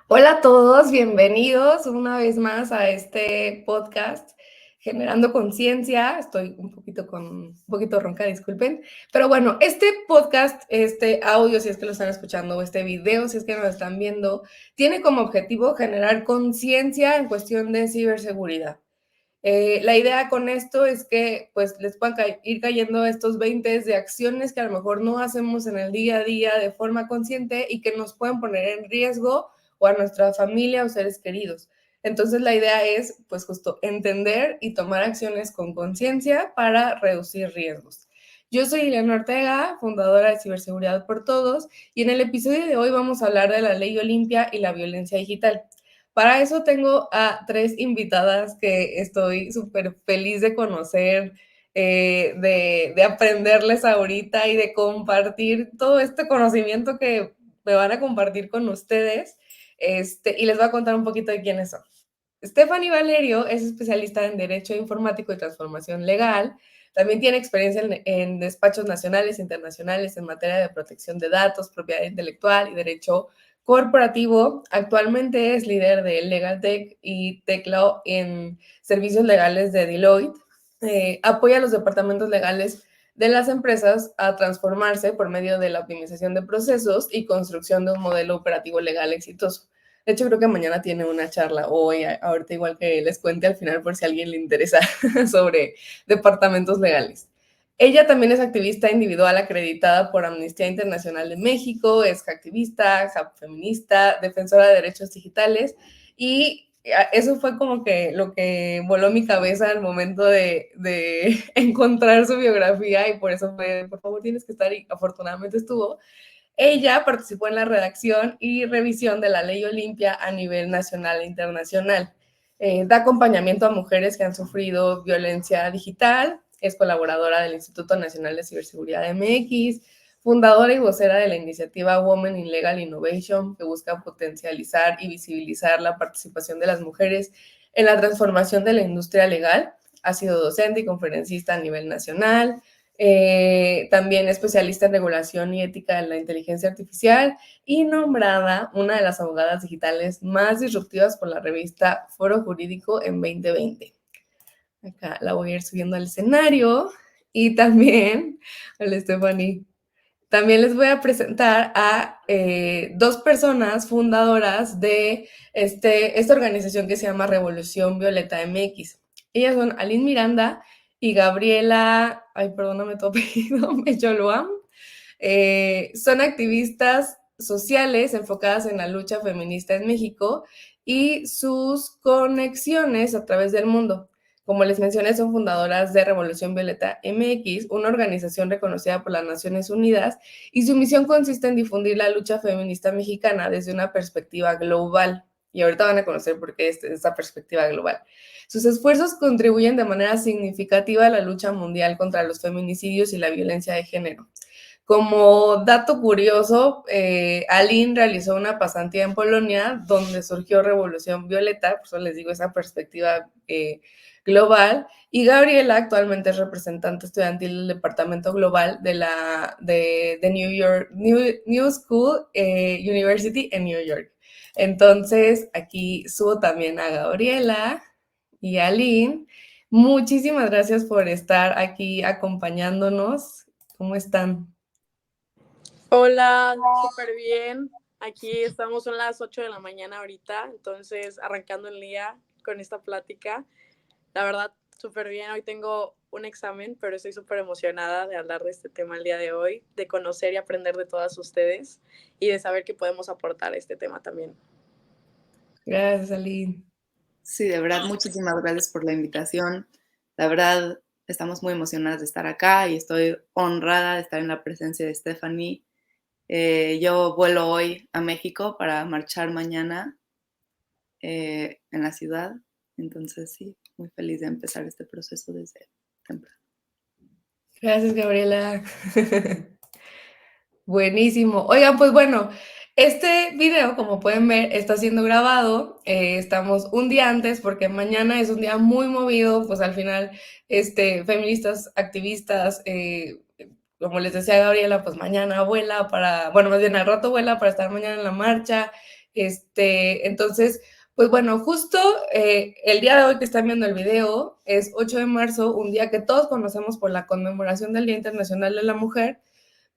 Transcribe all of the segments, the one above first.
Hola a todos, bienvenidos una vez más a este podcast Generando Conciencia. Estoy un poquito ronca, disculpen. Pero bueno, este podcast, este audio, si es que lo están escuchando, o este video, si es que nos están viendo, tiene como objetivo generar conciencia en cuestión de ciberseguridad. La idea con esto es que pues les puedan ir cayendo estos 20 de acciones que a lo mejor no hacemos en el día a día de forma consciente y que nos pueden poner en riesgo o a nuestra familia o seres queridos. Entonces la idea es pues justo entender y tomar acciones con conciencia para reducir riesgos. Yo soy Ileana Ortega, fundadora de Ciberseguridad por Todos, y en el episodio de hoy vamos a hablar de la Ley Olimpia y la violencia digital. Para eso tengo a 3 invitadas que estoy súper feliz de conocer, de aprenderles ahorita y de compartir todo este conocimiento que me van a compartir con ustedes, y les voy a contar un poquito de quiénes son. Stephanie Valerio es especialista en Derecho Informático y Transformación Legal. También tiene experiencia en despachos nacionales e internacionales en materia de protección de datos, propiedad intelectual y derecho corporativo. Actualmente es líder de Legal Tech y Tech Law en servicios legales de Deloitte. Apoya a los departamentos legales de las empresas a transformarse por medio de la optimización de procesos y construcción de un modelo operativo legal exitoso. De hecho, creo que mañana tiene una charla, o hoy, ahorita igual que les cuente al final por si a alguien le interesa sobre departamentos legales. Ella también es activista individual acreditada por Amnistía Internacional de México, es activista, feminista, defensora de derechos digitales, y eso fue como que lo que voló mi cabeza al momento de encontrar su biografía, y por eso fue, por favor tienes que estar, y afortunadamente estuvo. Ella participó en la redacción y revisión de la Ley Olimpia a nivel nacional e internacional. Da acompañamiento a mujeres que han sufrido violencia digital, es colaboradora del Instituto Nacional de Ciberseguridad MX, fundadora y vocera de la iniciativa Women in Legal Innovation, que busca potencializar y visibilizar la participación de las mujeres en la transformación de la industria legal. Ha sido docente y conferencista a nivel nacional, también especialista en regulación y ética de la inteligencia artificial, y nombrada una de las abogadas digitales más disruptivas por la revista Foro Jurídico en 2020. Acá la voy a ir subiendo al escenario. Y también, hola Stephanie, también les voy a presentar a 2 personas fundadoras de esta organización que se llama Revolución Violeta MX. Ellas son Aline Miranda y Gabriela, ay, perdóname tu apellido, Mecholoam. Son activistas sociales enfocadas en la lucha feminista en México y sus conexiones a través del mundo. Como les mencioné, son fundadoras de Revolución Violeta MX, una organización reconocida por las Naciones Unidas, y su misión consiste en difundir la lucha feminista mexicana desde una perspectiva global. Y ahorita van a conocer por qué esta perspectiva global. Sus esfuerzos contribuyen de manera significativa a la lucha mundial contra los feminicidios y la violencia de género. Como dato curioso, Aline realizó una pasantía en Polonia, donde surgió Revolución Violeta, por eso les digo esa perspectiva global, y Gabriela actualmente es representante estudiantil del Departamento Global de New York, New School University en New York. Entonces, aquí subo también a Gabriela y a Aline. Muchísimas gracias por estar aquí acompañándonos. ¿Cómo están? Hola, súper bien. Aquí estamos, son las 8 de la mañana ahorita, entonces arrancando el día con esta plática. La verdad, súper bien. Hoy tengo un examen, pero estoy súper emocionada de hablar de este tema el día de hoy, de conocer y aprender de todas ustedes y de saber que podemos aportar a este tema también. Gracias, Aline. Sí, de verdad, muchísimas gracias por la invitación. La verdad, estamos muy emocionadas de estar acá y estoy honrada de estar en la presencia de Stephanie. Yo vuelo hoy a México para marchar mañana en la ciudad. Entonces, sí, muy feliz de empezar este proceso desde temprano. Gracias, Gabriela. Buenísimo. Oigan, pues bueno, este video, como pueden ver, está siendo grabado. Estamos un día antes porque mañana es un día muy movido. Pues al final, feministas, activistas, como les decía Gabriela, pues mañana vuela para, bueno, más bien al rato vuela para estar mañana en la marcha. Entonces, pues bueno, justo el día de hoy que están viendo el video es 8 de marzo, un día que todos conocemos por la conmemoración del Día Internacional de la Mujer,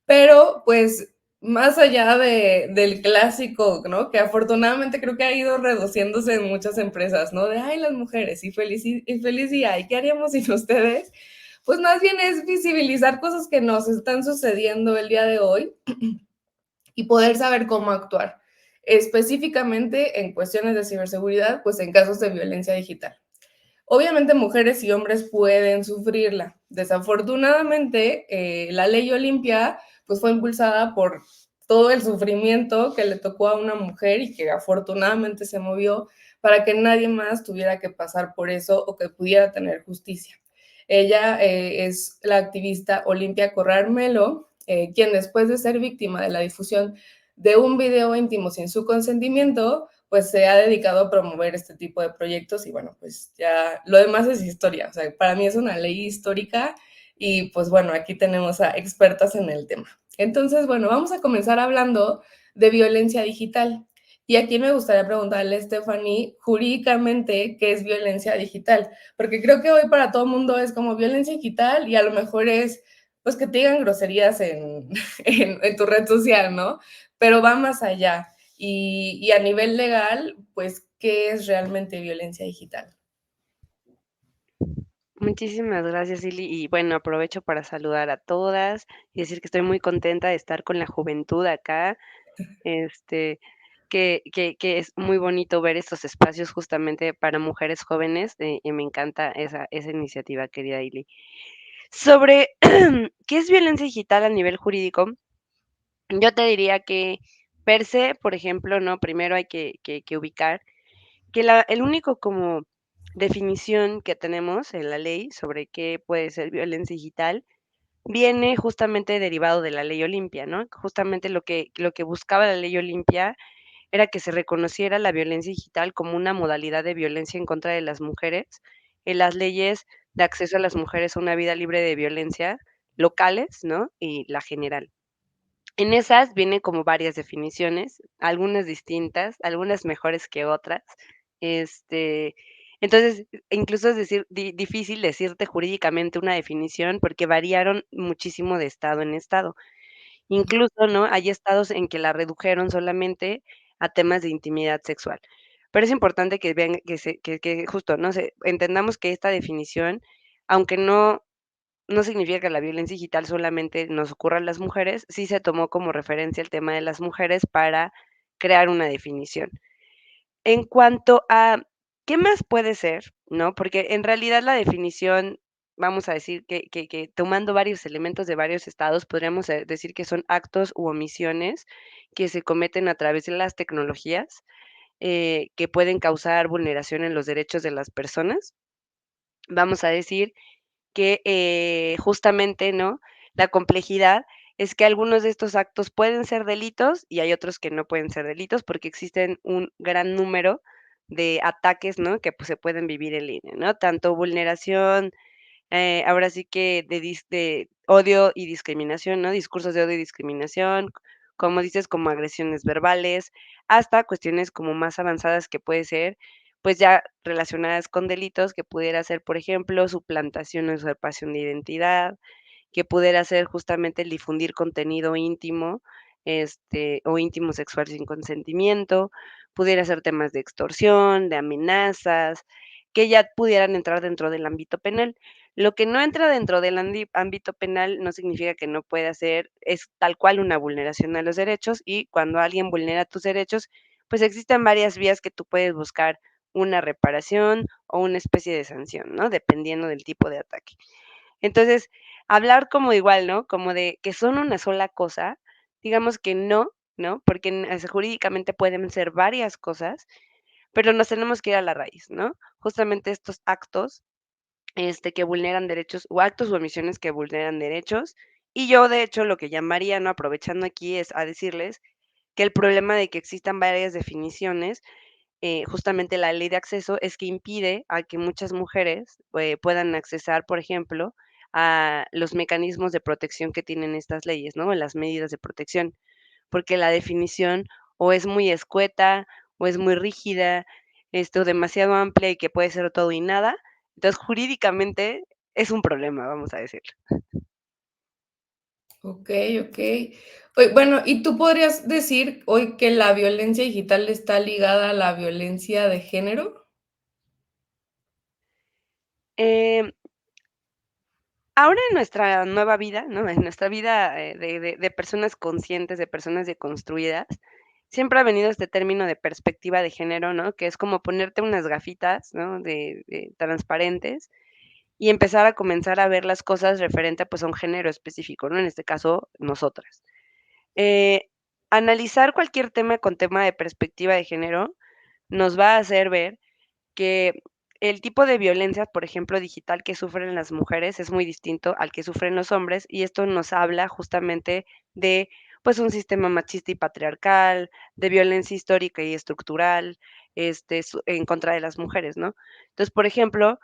pero pues más allá del clásico, ¿no? Que afortunadamente creo que ha ido reduciéndose en muchas empresas, ¿no? De, ay, las mujeres y feliz día, ¿y qué haríamos sin ustedes? Pues más bien es visibilizar cosas que nos están sucediendo el día de hoy y poder saber cómo actuar, específicamente en cuestiones de ciberseguridad, pues en casos de violencia digital. Obviamente mujeres y hombres pueden sufrirla. Desafortunadamente, la ley Olimpia pues fue impulsada por todo el sufrimiento que le tocó a una mujer y que afortunadamente se movió para que nadie más tuviera que pasar por eso o que pudiera tener justicia. Ella es la activista Olimpia Corral Melo, quien después de ser víctima de la difusión de un video íntimo sin su consentimiento, pues se ha dedicado a promover este tipo de proyectos y bueno, pues ya lo demás es historia. O sea, para mí es una ley histórica y pues bueno, aquí tenemos a expertas en el tema. Entonces, bueno, vamos a comenzar hablando de violencia digital. Y aquí me gustaría preguntarle, Stephanie, jurídicamente, ¿qué es violencia digital? Porque creo que hoy para todo el mundo es como violencia digital y a lo mejor es, pues, que te digan groserías en tu red social, ¿no? Pero va más allá. Y a nivel legal, pues, ¿qué es realmente violencia digital? Muchísimas gracias, Lili. Y bueno, aprovecho para saludar a todas y decir que estoy muy contenta de estar con la juventud acá. Este, que es muy bonito ver estos espacios justamente para mujeres jóvenes, y me encanta esa iniciativa, querida Lili. Sobre qué es violencia digital a nivel jurídico, yo te diría que per se, por ejemplo, ¿no? Primero hay que ubicar que el único como definición que tenemos en la ley sobre qué puede ser violencia digital viene justamente derivado de la ley Olimpia, ¿no? Justamente lo que buscaba la ley Olimpia era que se reconociera la violencia digital como una modalidad de violencia en contra de las mujeres en las leyes de acceso a las mujeres a una vida libre de violencia locales, ¿no? Y la general. En esas vienen como varias definiciones, algunas distintas, algunas mejores que otras. Este, entonces, incluso es decir, difícil decirte jurídicamente una definición porque variaron muchísimo de estado en estado. Incluso, ¿no? Hay estados en que la redujeron solamente a temas de intimidad sexual. Pero es importante que vean que justo, ¿no? Entendamos que esta definición, aunque no significa que la violencia digital solamente nos ocurra a las mujeres, sí se tomó como referencia el tema de las mujeres para crear una definición. En cuanto a qué más puede ser, ¿no? Porque en realidad la definición, vamos a decir que tomando varios elementos de varios estados, podríamos decir que son actos u omisiones que se cometen a través de las tecnologías, que pueden causar vulneración en los derechos de las personas. Vamos a decir que justamente, ¿no? La complejidad es que algunos de estos actos pueden ser delitos y hay otros que no pueden ser delitos porque existen un gran número de ataques, ¿no? Que pues, se pueden vivir en línea, ¿no? Tanto vulneración, ahora sí que de odio y discriminación, ¿no? Discursos de odio y discriminación, como dices, como agresiones verbales, hasta cuestiones como más avanzadas que puede ser, pues ya relacionadas con delitos que pudiera ser, por ejemplo, suplantación o usurpación de identidad, que pudiera ser justamente el difundir contenido íntimo, o íntimo sexual sin consentimiento, pudiera ser temas de extorsión, de amenazas, que ya pudieran entrar dentro del ámbito penal. Lo que no entra dentro del ámbito penal no significa que no pueda ser, es tal cual una vulneración a los derechos y cuando alguien vulnera tus derechos, pues existen varias vías que tú puedes buscar una reparación o una especie de sanción, ¿no? Dependiendo del tipo de ataque. Entonces, hablar como igual, ¿no? Como de que son una sola cosa, digamos que no, ¿no? Porque jurídicamente pueden ser varias cosas, pero nos tenemos que ir a la raíz, ¿no? Justamente estos actos, que vulneran derechos o actos o omisiones que vulneran derechos. Y yo, de hecho, lo que llamaría, ¿no? Aprovechando aquí es a decirles que el problema de que existan varias definiciones justamente la ley de acceso es que impide a que muchas mujeres puedan accesar, por ejemplo, a los mecanismos de protección que tienen estas leyes, ¿no? Las medidas de protección, porque la definición o es muy escueta, o es muy rígida, o demasiado amplia y que puede ser todo y nada. Entonces, jurídicamente es un problema, vamos a decirlo. Ok, ok. Bueno, ¿y tú podrías decir hoy que la violencia digital está ligada a la violencia de género? Em, Ahora en nuestra nueva vida, ¿no? En nuestra vida, de personas conscientes, de personas deconstruidas, siempre ha venido este término de perspectiva de género, ¿no? Que es como ponerte unas gafitas, ¿no? De transparentes y empezar a comenzar a ver las cosas referente, pues, a un género específico, ¿no? En este caso, nosotras. Eh, Analizar cualquier tema de perspectiva de género nos va a hacer ver que el tipo de violencia, por ejemplo, digital que sufren las mujeres es muy distinto al que sufren los hombres, y esto nos habla justamente de, pues, un sistema machista y patriarcal, de violencia histórica y estructural, en contra de las mujeres, ¿no? Entonces, por ejemplo,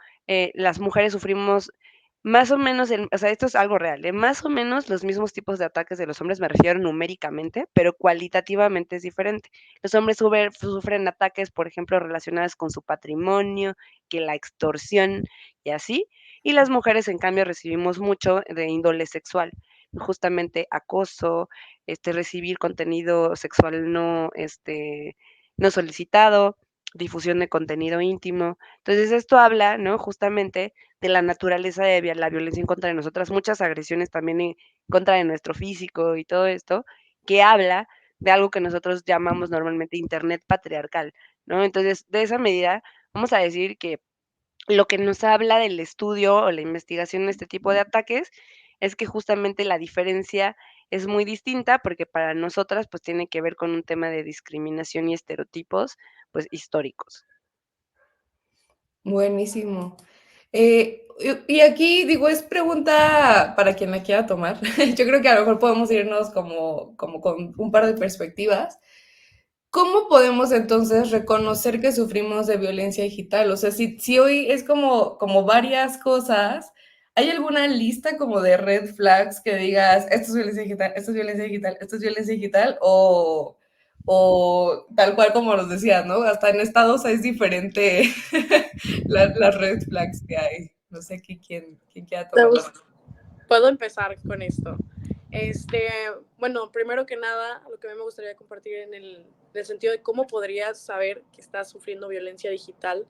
las mujeres sufrimos más o menos, o sea, esto es algo real, más o menos los mismos tipos de ataques de los hombres, me refiero numéricamente, pero cualitativamente es diferente. Los hombres sufren ataques, por ejemplo, relacionados con su patrimonio, que la extorsión y así, y las mujeres, en cambio, recibimos mucho de índole sexual, justamente acoso, recibir contenido sexual no solicitado, difusión de contenido íntimo. Entonces, esto habla, ¿no? Justamente de la naturaleza de la violencia en contra de nosotras, muchas agresiones también en contra de nuestro físico y todo esto, que habla de algo que nosotros llamamos normalmente Internet patriarcal, ¿no? Entonces, de esa medida, vamos a decir que lo que nos habla del estudio o la investigación de este tipo de ataques es que justamente la diferencia es muy distinta porque para nosotras pues tiene que ver con un tema de discriminación y estereotipos pues históricos. Buenísimo. Y aquí digo, es pregunta para quien la quiera tomar. Yo creo que a lo mejor podemos irnos como con un par de perspectivas. ¿Cómo podemos entonces reconocer que sufrimos de violencia digital? O sea, si hoy es como varias cosas, ¿hay alguna lista como de red flags que digas, esto es violencia digital, esto es violencia digital, esto es violencia digital? O tal cual como nos decías, ¿no? Hasta en estados es diferente las red flags que hay. No sé quién quiera ¿Te tomarlo. gusta? Puedo empezar con esto. Este, bueno, primero que nada, lo que a mí me gustaría compartir en el sentido de cómo podrías saber que estás sufriendo violencia digital,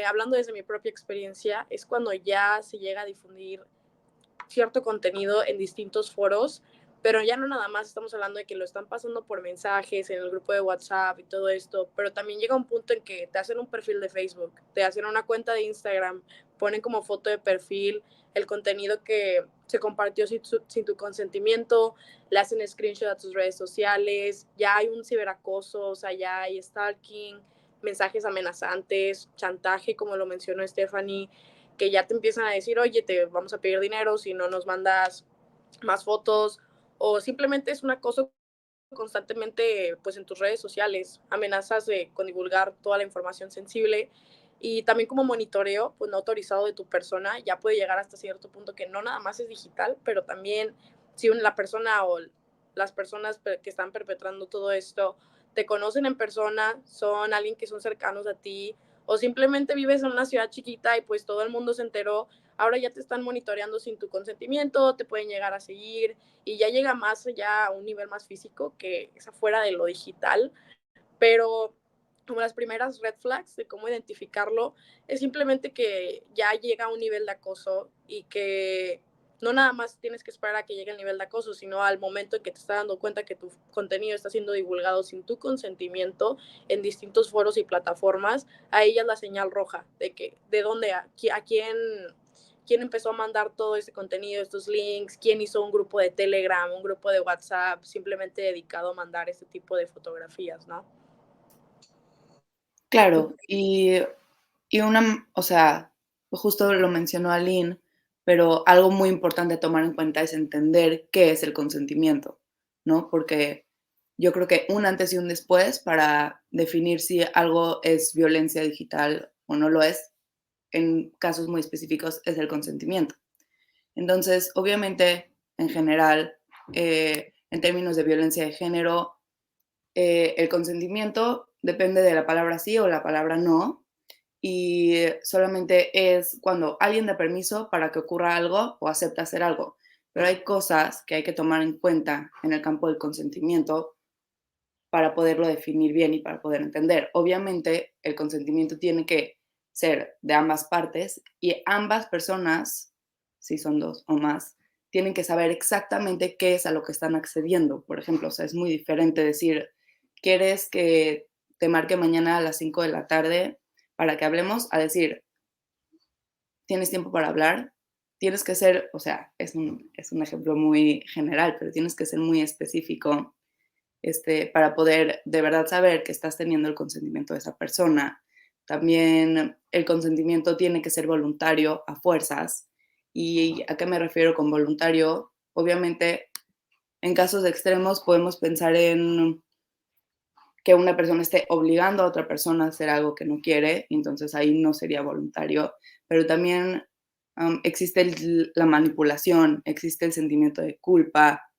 hablando desde mi propia experiencia, es cuando ya se llega a difundir cierto contenido en distintos foros, pero ya no nada más estamos hablando de que lo están pasando por mensajes en el grupo de WhatsApp y todo esto, pero también llega un punto en que te hacen un perfil de Facebook, te hacen una cuenta de Instagram, ponen como foto de perfil el contenido que se compartió sin tu consentimiento, le hacen screenshot a tus redes sociales, ya hay un ciberacoso, o sea, ya hay stalking, mensajes amenazantes, chantaje, como lo mencionó Stephanie, que ya te empiezan a decir, oye, te vamos a pedir dinero si no nos mandas más fotos, o simplemente es un acoso constantemente pues en tus redes sociales, amenazas con divulgar toda la información sensible y también como monitoreo pues no autorizado de tu persona, ya puede llegar hasta cierto punto que no nada más es digital, pero también si la persona o las personas que están perpetrando todo esto te conocen en persona, son alguien que son cercanos a ti o simplemente vives en una ciudad chiquita y pues todo el mundo se enteró, ahora ya te están monitoreando sin tu consentimiento, te pueden llegar a seguir y ya llega más allá a un nivel más físico que es afuera de lo digital, pero como las primeras red flags de cómo identificarlo es simplemente que ya llega a un nivel de acoso y que no nada más tienes que esperar a que llegue el nivel de acoso, sino al momento en que te estás dando cuenta que tu contenido está siendo divulgado sin tu consentimiento en distintos foros y plataformas, ahí ya es la señal roja de que de dónde a quién empezó a mandar todo ese contenido, estos links, quién hizo un grupo de Telegram, un grupo de WhatsApp, simplemente dedicado a mandar este tipo de fotografías, ¿no? Claro, y o sea, justo lo mencionó Aline, pero algo muy importante a tomar en cuenta es entender qué es el consentimiento, ¿no? Porque yo creo que un antes y un después para definir si algo es violencia digital o no lo es, en casos muy específicos, es el consentimiento. Entonces, obviamente, en general, en términos de violencia de género, el consentimiento depende de la palabra sí o la palabra no, y solamente es cuando alguien da permiso para que ocurra algo o acepta hacer algo. Pero hay cosas que hay que tomar en cuenta en el campo del consentimiento para poderlo definir bien y para poder entender. Obviamente, el consentimiento tiene que ser de ambas partes y ambas personas, si son dos o más, tienen que saber exactamente qué es a lo que están accediendo. Por ejemplo, o sea, es muy diferente decir, ¿quieres que te marque mañana a las 5 de la tarde para que hablemos? A decir, ¿tienes tiempo para hablar? Tienes que ser, o sea, es un ejemplo muy general, pero tienes que ser muy específico para poder de verdad saber que estás teniendo el consentimiento de esa persona. También el consentimiento tiene que ser voluntario a fuerzas. ¿Y a qué me refiero con voluntario? Obviamente, en casos extremos podemos pensar en que una persona esté obligando a otra persona a hacer algo que no quiere, y entonces ahí no sería voluntario, pero también existe la manipulación, existe el sentimiento de culpa,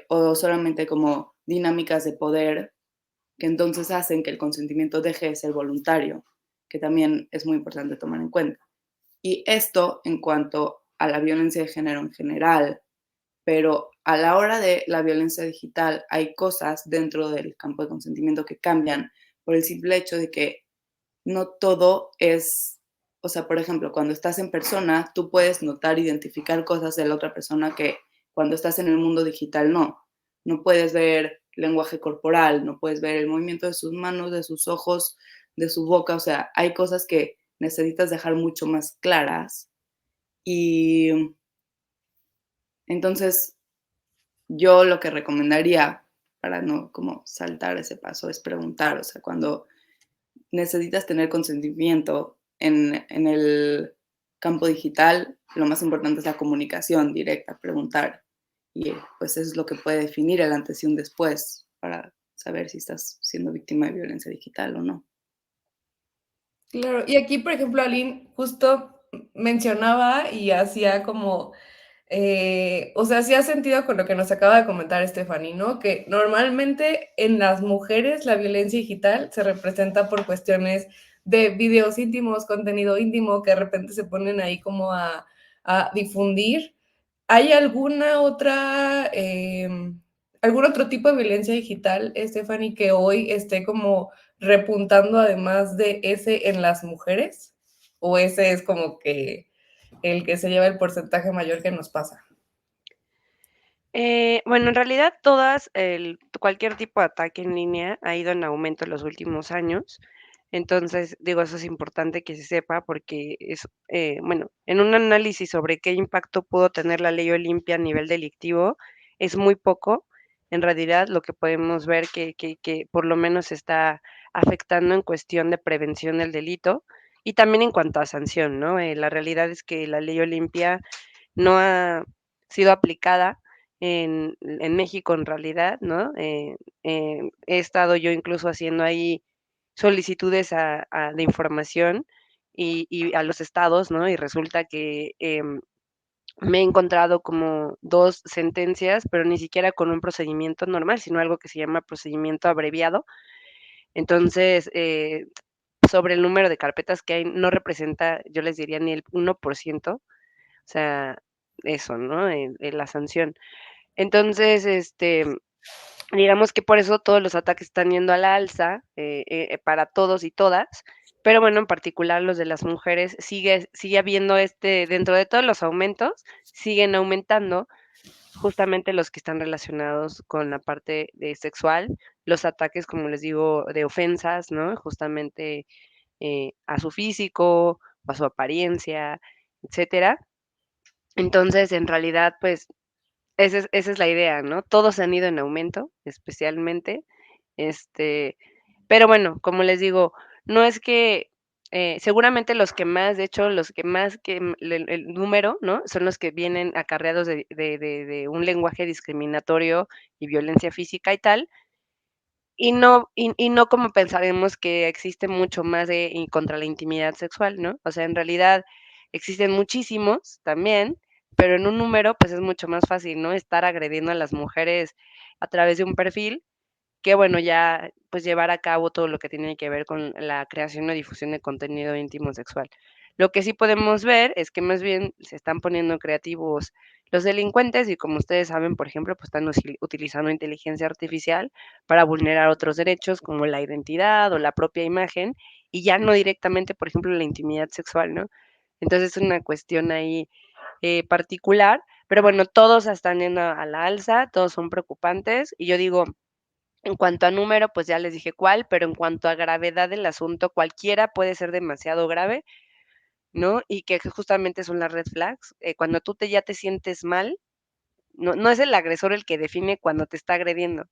o solamente como dinámicas de poder que entonces hacen que el consentimiento deje de ser voluntario, que también es muy importante tomar en cuenta. Y esto en cuanto a la violencia de género en general, pero a la hora de la violencia digital hay cosas dentro del campo de consentimiento que cambian por el simple hecho de que no todo es, o sea, por ejemplo, cuando estás en persona, tú puedes notar, identificar cosas de la otra persona que cuando estás en el mundo digital no. No puedes ver lenguaje corporal, no puedes ver el movimiento de sus manos, de sus ojos, de su boca, o sea, hay cosas que necesitas dejar mucho más claras. Y entonces yo lo que recomendaría para no como saltar ese paso es preguntar, o sea, cuando necesitas tener consentimiento en el campo digital, lo más importante es la comunicación directa, preguntar. Y pues eso es lo que puede definir el antes y un después para saber si estás siendo víctima de violencia digital o no. Claro, y aquí, por ejemplo, Aline justo mencionaba y hacía como, o sea, hacía sentido con lo que nos acaba de comentar Stephanie, ¿no? Que normalmente en las mujeres la violencia digital se representa por cuestiones de videos íntimos, contenido íntimo, que de repente se ponen ahí como a difundir. ¿Hay alguna otra, algún otro tipo de violencia digital, Stephanie, que hoy esté como repuntando además de ese en las mujeres? ¿O ese es como que el que se lleva el porcentaje mayor que nos pasa? Bueno, en realidad cualquier tipo de ataque en línea ha ido en aumento en los últimos años. Entonces, digo, eso es importante que se sepa porque bueno, en un análisis sobre qué impacto pudo tener la ley Olimpia a nivel delictivo, es muy poco. En realidad, lo que podemos ver que por lo menos está afectando en cuestión de prevención del delito y también en cuanto a sanción, ¿no? La realidad es que la ley Olimpia no ha sido aplicada en México en realidad, ¿no? He estado yo incluso haciendo ahí solicitudes de información y a los estados, ¿no? Y resulta que me he encontrado como 2 sentencias, pero ni siquiera con un procedimiento normal, sino algo que se llama procedimiento abreviado. Entonces, sobre el número de carpetas que hay, no representa, yo les diría, ni el 1%, o sea, eso, ¿no? La sanción. Entonces, digamos que por eso todos los ataques están yendo a la alza, para todos y todas, pero bueno, en particular los de las mujeres sigue habiendo dentro de todos los aumentos, siguen aumentando justamente los que están relacionados con la parte de sexual, los ataques, como les digo, de ofensas, ¿no? Justamente, a su físico, a su apariencia, etcétera. Entonces, en realidad, pues, esa es la idea, ¿no? Todos han ido en aumento, especialmente, este, pero bueno, como les digo, no es que, seguramente los que más, de hecho, los que más que el número, ¿no? Son los que vienen acarreados de un lenguaje discriminatorio y violencia física y tal, y no como pensaremos que existe mucho más y contra la intimidad sexual, ¿no? O sea, en realidad existen muchísimos también, pero en un número, pues, es mucho más fácil, ¿no? Estar agrediendo a las mujeres a través de un perfil que bueno, ya pues llevar a cabo todo lo que tiene que ver con la creación o difusión de contenido íntimo sexual. Lo que sí podemos ver es que más bien se están poniendo creativos los delincuentes y como ustedes saben, por ejemplo, pues están utilizando inteligencia artificial para vulnerar otros derechos como la identidad o la propia imagen y ya no directamente, por ejemplo, la intimidad sexual, ¿no? Entonces es una cuestión ahí particular, pero bueno, todos están yendo a la alza, todos son preocupantes y yo digo, en cuanto a número, pues ya les dije cuál, pero en cuanto a gravedad del asunto, cualquiera puede ser demasiado grave, ¿no? Y que justamente son las red flags. Cuando tú ya te sientes mal, no es el agresor el que define cuando te está agrediendo.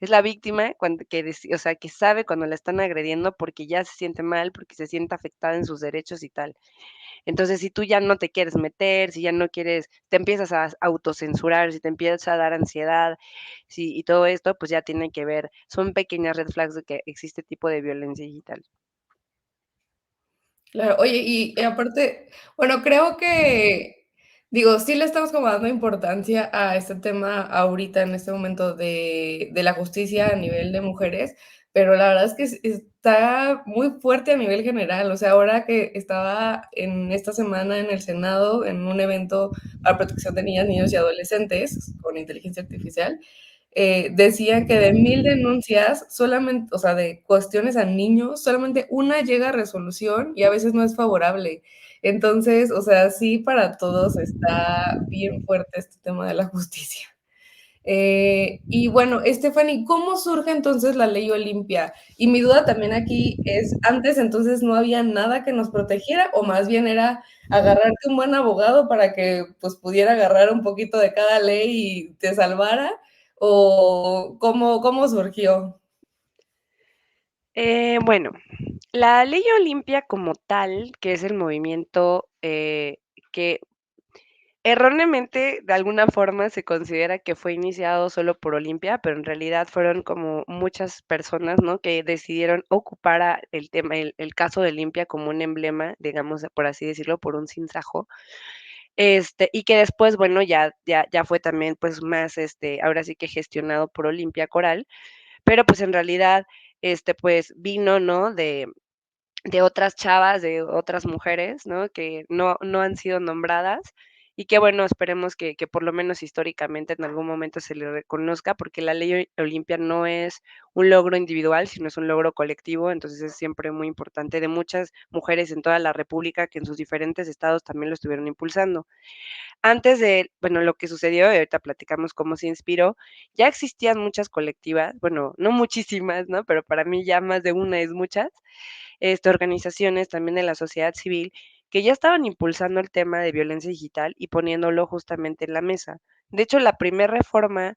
Es la víctima o sea, que sabe cuando la están agrediendo porque ya se siente mal, porque se siente afectada en sus derechos y tal. Entonces, si tú ya no te quieres meter, si ya no quieres, te empiezas a autocensurar, si te empieza a dar ansiedad, y todo esto, pues ya tiene que ver, son pequeñas red flags de que existe tipo de violencia digital. Claro, oye, y aparte, bueno, creo que, digo, sí le estamos como dando importancia a este tema ahorita, en este momento de la justicia a nivel de mujeres, pero la verdad es que está muy fuerte a nivel general. O sea, ahora que estaba en esta semana en el Senado, en un evento para protección de niñas, niños y adolescentes con inteligencia artificial, decían que de 1000 denuncias, solamente, o sea, de cuestiones a niños, solamente una llega a resolución y a veces no es favorable. Entonces, o sea, sí, para todos está bien fuerte este tema de la justicia. Y bueno, Stephanie, ¿cómo surge entonces la ley Olimpia? Y mi duda también aquí es, antes entonces no había nada que nos protegiera o más bien era agarrarte un buen abogado para que pues pudiera agarrar un poquito de cada ley y te salvara, o cómo surgió. Bueno, la ley Olimpia como tal, que es el movimiento que erróneamente, de alguna forma, se considera que fue iniciado solo por Olimpia, pero en realidad fueron como muchas personas, ¿no? Que decidieron ocupar el tema, el caso de Olimpia como un emblema, digamos, por así decirlo, por un sinsajo. Y que después, bueno, ya fue también, pues, más, ahora sí que gestionado por Olimpia Coral, pero pues en realidad, pues vino, ¿no? De otras chavas, de otras mujeres, ¿no? Que no han sido nombradas y que, bueno, esperemos que por lo menos históricamente en algún momento se le reconozca, porque la ley Olimpia no es un logro individual, sino es un logro colectivo, entonces es siempre muy importante de muchas mujeres en toda la república que en sus diferentes estados también lo estuvieron impulsando. Antes de, bueno, lo que sucedió, y ahorita platicamos cómo se inspiró, ya existían muchas colectivas, bueno, no muchísimas, ¿no? Pero para mí ya más de una es muchas, organizaciones también de la sociedad civil que ya estaban impulsando el tema de violencia digital y poniéndolo justamente en la mesa. De hecho, la primera reforma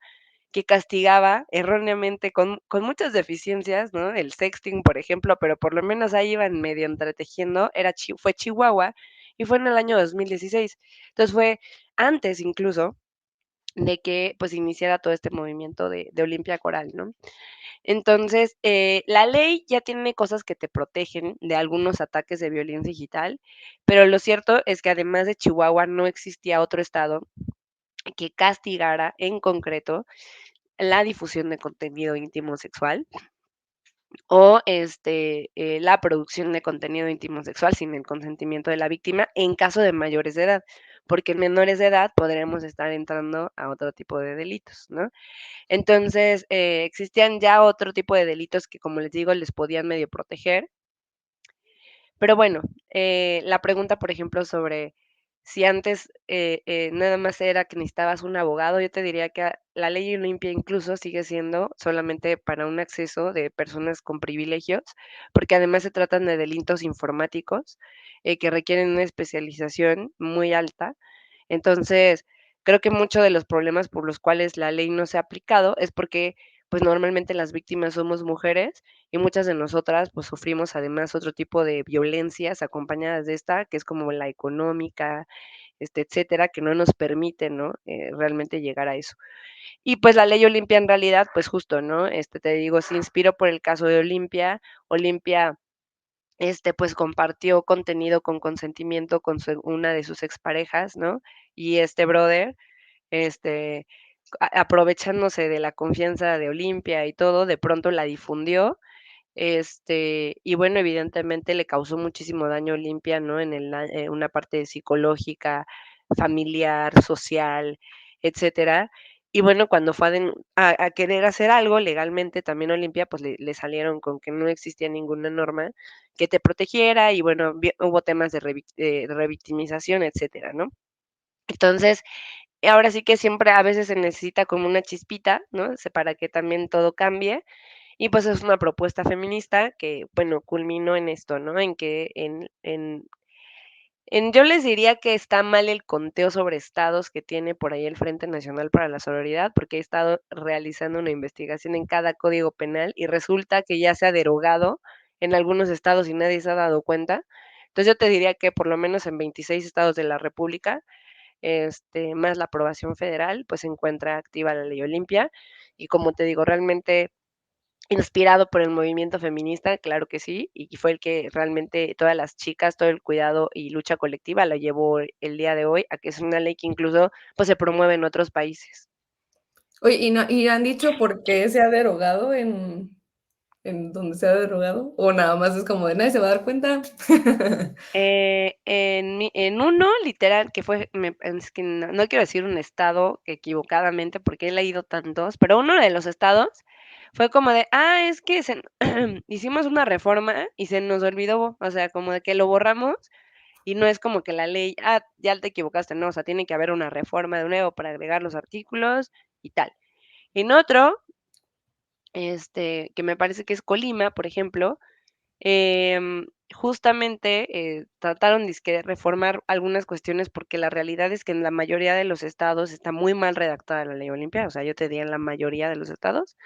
que castigaba erróneamente con muchas deficiencias, ¿no? El sexting, por ejemplo, pero por lo menos ahí iban medio entretejiendo, fue Chihuahua y fue en el año 2016. Entonces fue antes incluso de que pues iniciara todo este movimiento de Olimpia Coral, ¿no? Entonces, la ley ya tiene cosas que te protegen de algunos ataques de violencia digital, pero lo cierto es que además de Chihuahua no existía otro estado que castigara en concreto la difusión de contenido íntimo sexual o la producción de contenido íntimo sexual sin el consentimiento de la víctima en caso de mayores de edad, porque en menores de edad podremos estar entrando a otro tipo de delitos, ¿no? Entonces, existían ya otro tipo de delitos que, como les digo, les podían medio proteger. Pero bueno, la pregunta, por ejemplo, sobre si antes nada más era que necesitabas un abogado, yo te diría que la ley Olimpia incluso sigue siendo solamente para un acceso de personas con privilegios, porque además se tratan de delitos informáticos que requieren una especialización muy alta. Entonces, creo que muchos de los problemas por los cuales la ley no se ha aplicado es porque, pues, normalmente las víctimas somos mujeres y muchas de nosotras, pues, sufrimos además otro tipo de violencias acompañadas de esta, que es como la económica, etcétera, que no nos permite, ¿no? Realmente llegar a eso. Y, pues, la ley Olimpia en realidad, pues, justo, ¿no? Te digo, se inspiró por el caso de Olimpia. Olimpia, pues, compartió contenido con consentimiento con una de sus exparejas, ¿no? Y este brother, este, aprovechándose de la confianza de Olimpia y todo, de pronto la difundió. Y bueno, evidentemente le causó muchísimo daño a Olimpia, ¿no? Una parte psicológica, familiar, social, etcétera. Y bueno, cuando fue a querer hacer algo legalmente, también Olimpia, pues le salieron con que no existía ninguna norma que te protegiera y bueno, hubo temas de revictimización, etcétera, ¿no? Entonces, ahora sí que siempre a veces se necesita como una chispita, ¿no? Para que también todo cambie. Y pues es una propuesta feminista que, bueno, culminó en esto, ¿no? En que yo les diría que está mal el conteo sobre estados que tiene por ahí el Frente Nacional para la Sororidad, porque he estado realizando una investigación en cada código penal y resulta que ya se ha derogado en algunos estados y nadie se ha dado cuenta. Entonces yo te diría que por lo menos en 26 estados de la República, más la aprobación federal, pues se encuentra activa la ley Olimpia. Y como te digo, realmente inspirado por el movimiento feminista, claro que sí, y fue el que realmente todas las chicas, todo el cuidado y lucha colectiva la llevó el día de hoy a que es una ley que incluso pues se promueve en otros países. Oye, ¿y han dicho por qué se ha derogado en donde se ha derogado? ¿O nada más es como de nadie se va a dar cuenta? En uno, literal, que fue, es que no quiero decir un estado equivocadamente porque he leído tantos, pero uno de los estados fue como de, es que hicimos una reforma y se nos olvidó, o sea, como de que lo borramos y no es como que la ley, ya te equivocaste, no, o sea, tiene que haber una reforma de nuevo para agregar los artículos y tal. En otro, que me parece que es Colima, por ejemplo, justamente trataron dizque de reformar algunas cuestiones porque la realidad es que en la mayoría de los estados está muy mal redactada la ley Olimpia, o sea, yo te diría en la mayoría de los estados.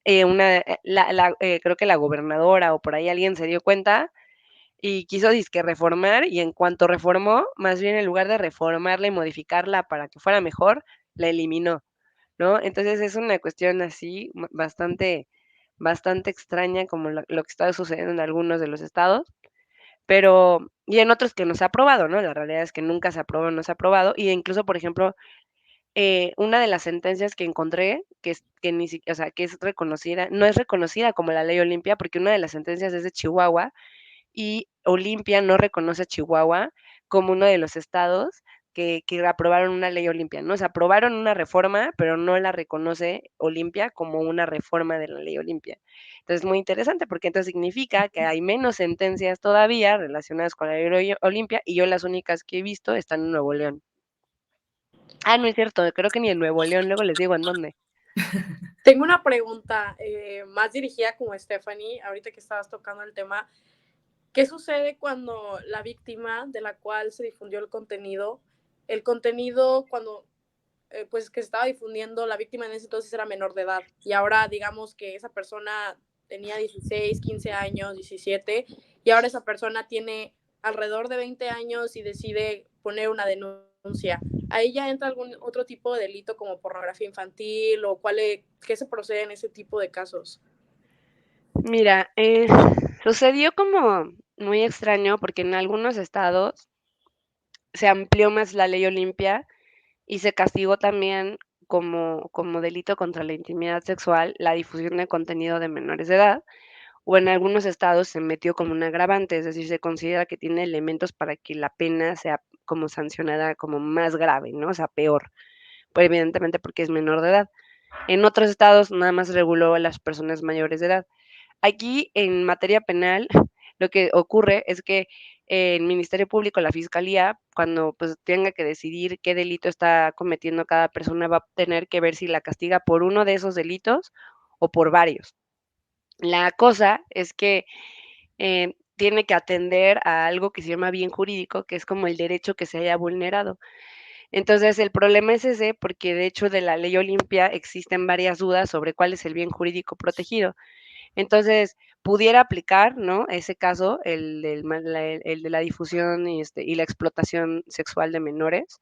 Creo que la gobernadora o por ahí alguien se dio cuenta y quiso dizque reformar y en cuanto reformó, más bien en lugar de reformarla y modificarla para que fuera mejor, la eliminó, ¿no? Entonces es una cuestión así bastante extraña como lo que está sucediendo en algunos de los estados, pero y en otros que no se ha aprobado, ¿no? La realidad es que nunca se aprobó, no se ha aprobado y incluso, por ejemplo, una de las sentencias que encontré, que ni siquiera, o sea, que es reconocida, no es reconocida como la ley Olimpia, porque una de las sentencias es de Chihuahua y Olimpia no reconoce a Chihuahua como uno de los estados que aprobaron una ley Olimpia, ¿no? O sea, aprobaron una reforma, pero no la reconoce Olimpia como una reforma de la ley Olimpia. Entonces, muy interesante, porque entonces significa que hay menos sentencias todavía relacionadas con la ley Olimpia, y yo las únicas que he visto están en Nuevo León. No es cierto, creo que ni en Nuevo León, luego les digo en dónde. Tengo una pregunta más dirigida como Stephanie, ahorita que estabas tocando el tema. ¿Qué sucede cuando la víctima de la cual se difundió el contenido cuando pues que se estaba difundiendo, la víctima en ese entonces era menor de edad y ahora digamos que esa persona tenía 16, 15 años, 17 y ahora esa persona tiene alrededor de 20 años y decide poner una denuncia? ¿Ahí ya entra algún otro tipo de delito como pornografía infantil o qué se procede en ese tipo de casos? Mira, sucedió como muy extraño porque en algunos estados se amplió más la ley Olimpia y se castigó también como delito contra la intimidad sexual la difusión de contenido de menores de edad, o en algunos estados se metió como un agravante, es decir, se considera que tiene elementos para que la pena sea como sancionada como más grave, ¿no? O sea, peor, pues evidentemente porque es menor de edad. En otros estados nada más reguló a las personas mayores de edad. Aquí, en materia penal, lo que ocurre es que el Ministerio Público, la Fiscalía, cuando pues tenga que decidir qué delito está cometiendo cada persona, va a tener que ver si la castiga por uno de esos delitos o por varios. La cosa es que tiene que atender a algo que se llama bien jurídico, que es como el derecho que se haya vulnerado. Entonces, el problema es ese, porque de hecho de la ley Olimpia existen varias dudas sobre cuál es el bien jurídico protegido. Entonces, pudiera aplicar, ¿no? Ese caso, el de la difusión y la explotación sexual de menores,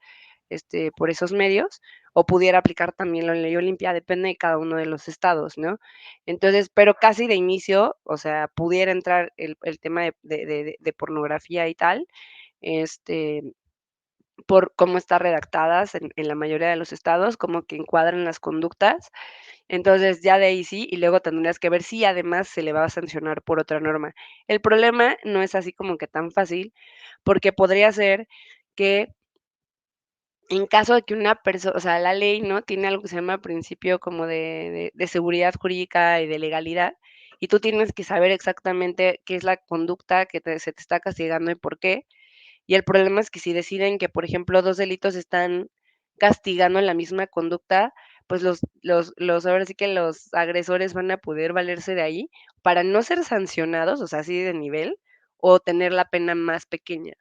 por esos medios, o pudiera aplicar también la ley Olimpia, depende de cada uno de los estados, ¿no? Entonces, pero casi de inicio, o sea, pudiera entrar el tema de pornografía y tal, este, por cómo está redactadas en la mayoría de los estados, como que encuadran las conductas. Entonces, ya de ahí sí, y luego tendrías que ver si además se le va a sancionar por otra norma. El problema no es así como que tan fácil, porque podría ser que en caso de que una persona, o sea, la ley, ¿no? Tiene algo que se llama principio como de seguridad jurídica y de legalidad, y tú tienes que saber exactamente qué es la conducta que se te está castigando y por qué. Y el problema es que si deciden que, por ejemplo, 2 delitos están castigando la misma conducta, pues ahora sí que los agresores van a poder valerse de ahí para no ser sancionados, o sea, así de nivel, o tener la pena más pequeña.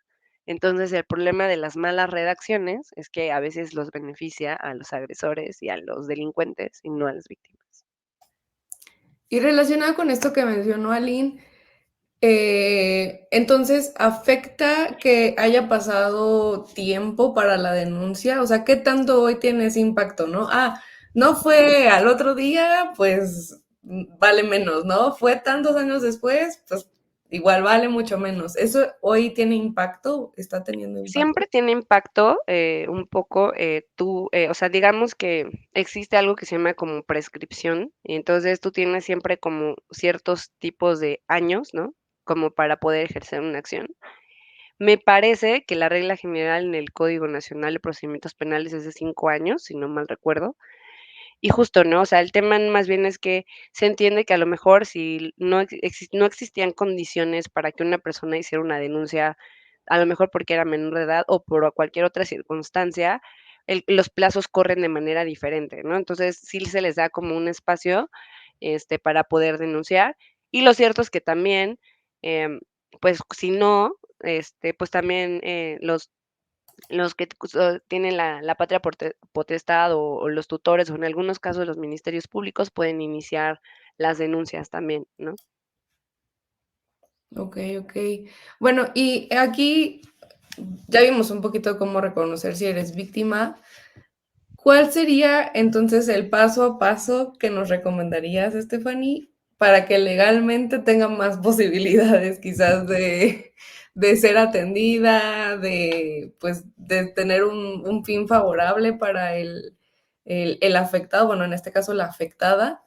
Entonces, el problema de las malas redacciones es que a veces los beneficia a los agresores y a los delincuentes y no a las víctimas. Y relacionado con esto que mencionó Aline, entonces, ¿afecta que haya pasado tiempo para la denuncia? O sea, ¿qué tanto hoy tiene ese impacto, no? Ah, no fue al otro día, pues vale menos, ¿no? Fue tantos años después, pues igual vale mucho menos. ¿Eso hoy tiene impacto? ¿Está teniendo impacto? Siempre tiene impacto, un poco, o sea, digamos que existe algo que se llama como prescripción, y entonces tú tienes siempre como ciertos tipos de años, ¿no? Como para poder ejercer una acción. Me parece que la regla general en el Código Nacional de Procedimientos Penales es de 5 años, si no mal recuerdo. Y justo, ¿no? O sea, el tema más bien es que se entiende que a lo mejor si no existían condiciones para que una persona hiciera una denuncia, a lo mejor porque era menor de edad o por cualquier otra circunstancia, los plazos corren de manera diferente, ¿no? Entonces, sí se les da como un espacio, para poder denunciar. Y lo cierto es que también, em, pues, si no, pues también, los que tienen la patria potestad o los tutores, o en algunos casos los ministerios públicos pueden iniciar las denuncias también, ¿no? Ok, ok. Bueno, y aquí ya vimos un poquito cómo reconocer si eres víctima. ¿Cuál sería entonces el paso a paso que nos recomendarías, Stephanie, para que legalmente tenga más posibilidades quizás de ser atendida, de, pues, de tener un fin favorable para el afectado, bueno, en este caso la afectada?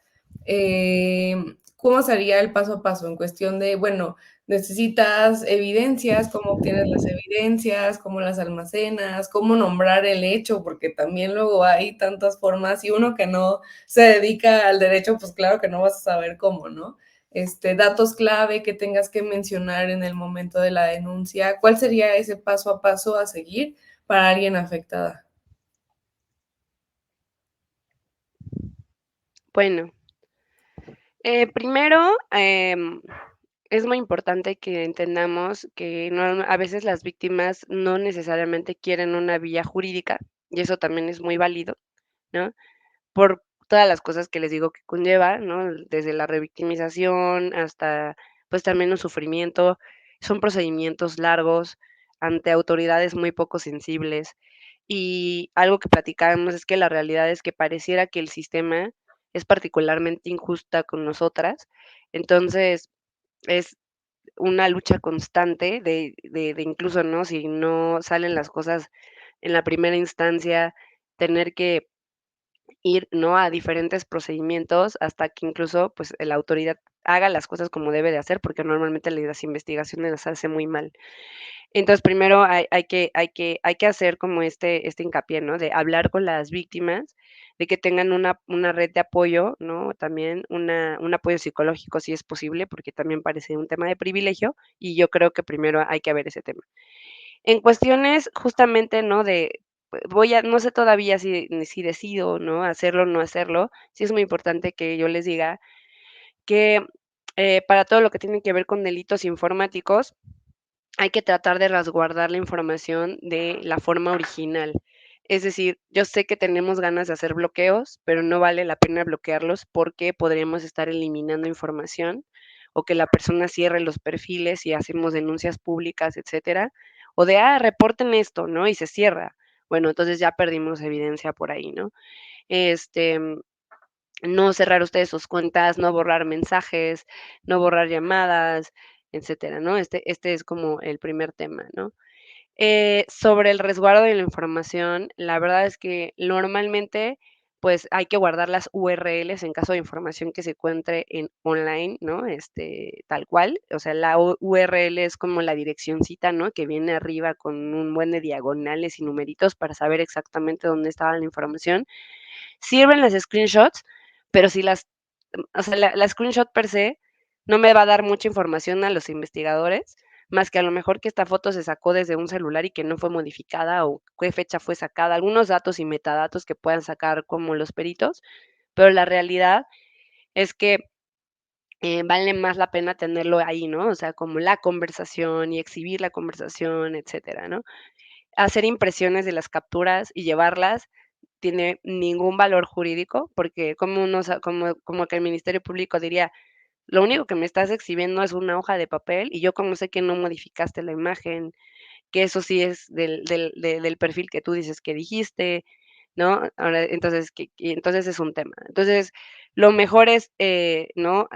¿Cómo sería el paso a paso en cuestión de, bueno, necesitas evidencias, cómo obtienes las evidencias, cómo las almacenas, cómo nombrar el hecho, porque también luego hay tantas formas y uno que no se dedica al derecho, pues claro que no vas a saber cómo, ¿no? Datos clave que tengas que mencionar en el momento de la denuncia. ¿Cuál sería ese paso a paso a seguir para alguien afectada? Bueno, primero, es muy importante que entendamos que a veces las víctimas no necesariamente quieren una vía jurídica, y eso también es muy válido, ¿no? Por todas las cosas que les digo que conlleva, ¿no? Desde la revictimización hasta, pues, también un sufrimiento. Son procedimientos largos ante autoridades muy poco sensibles. Y algo que platicábamos es que la realidad es que pareciera que el sistema es particularmente injusta con nosotras. Entonces, es una lucha constante de incluso, ¿no? Si no salen las cosas en la primera instancia, tener que ir, ¿no? A diferentes procedimientos hasta que incluso, pues, la autoridad haga las cosas como debe de hacer, porque normalmente las investigaciones las hace muy mal. Entonces, primero hay que hacer como este hincapié, ¿no? De hablar con las víctimas, de que tengan una red de apoyo, ¿no? También un apoyo psicológico, si es posible, porque también parece un tema de privilegio, y yo creo que primero hay que ver ese tema. En cuestiones justamente, ¿no? No sé todavía si decido, ¿no? Hacerlo o no hacerlo. Sí es muy importante que yo les diga que, para todo lo que tiene que ver con delitos informáticos, hay que tratar de resguardar la información de la forma original. Es decir, yo sé que tenemos ganas de hacer bloqueos, pero no vale la pena bloquearlos porque podríamos estar eliminando información o que la persona cierre los perfiles y hacemos denuncias públicas, etcétera, o de, reporten esto, ¿no? Y se cierra. Bueno, entonces ya perdimos evidencia por ahí, ¿no? Este, no cerrar ustedes sus cuentas, no borrar mensajes, no borrar llamadas, etcétera, ¿no? Este es como el primer tema, ¿no? Sobre el resguardo de la información, la verdad es que normalmente, pues, hay que guardar las URLs en caso de información que se encuentre en online, ¿no? Tal cual, o sea, la URL es como la direccioncita, ¿no? Que viene arriba con un buen de diagonales y numeritos para saber exactamente dónde estaba la información. Sirven las screenshots, pero si o sea, la screenshot per se no me va a dar mucha información a los investigadores, más que a lo mejor que esta foto se sacó desde un celular y que no fue modificada o qué fecha fue sacada, algunos datos y metadatos que puedan sacar como los peritos, pero la realidad es que vale más la pena tenerlo ahí, ¿no? O sea, como la conversación y exhibir la conversación, etcétera, ¿no? Hacer impresiones de las capturas y llevarlas tiene ningún valor jurídico, porque como que el Ministerio Público diría, lo único que me estás exhibiendo es una hoja de papel y yo como sé que no modificaste la imagen, que eso sí es del perfil que tú dices que dijiste, ¿no? Ahora, entonces, y entonces es un tema. Entonces, lo mejor es, ¿no?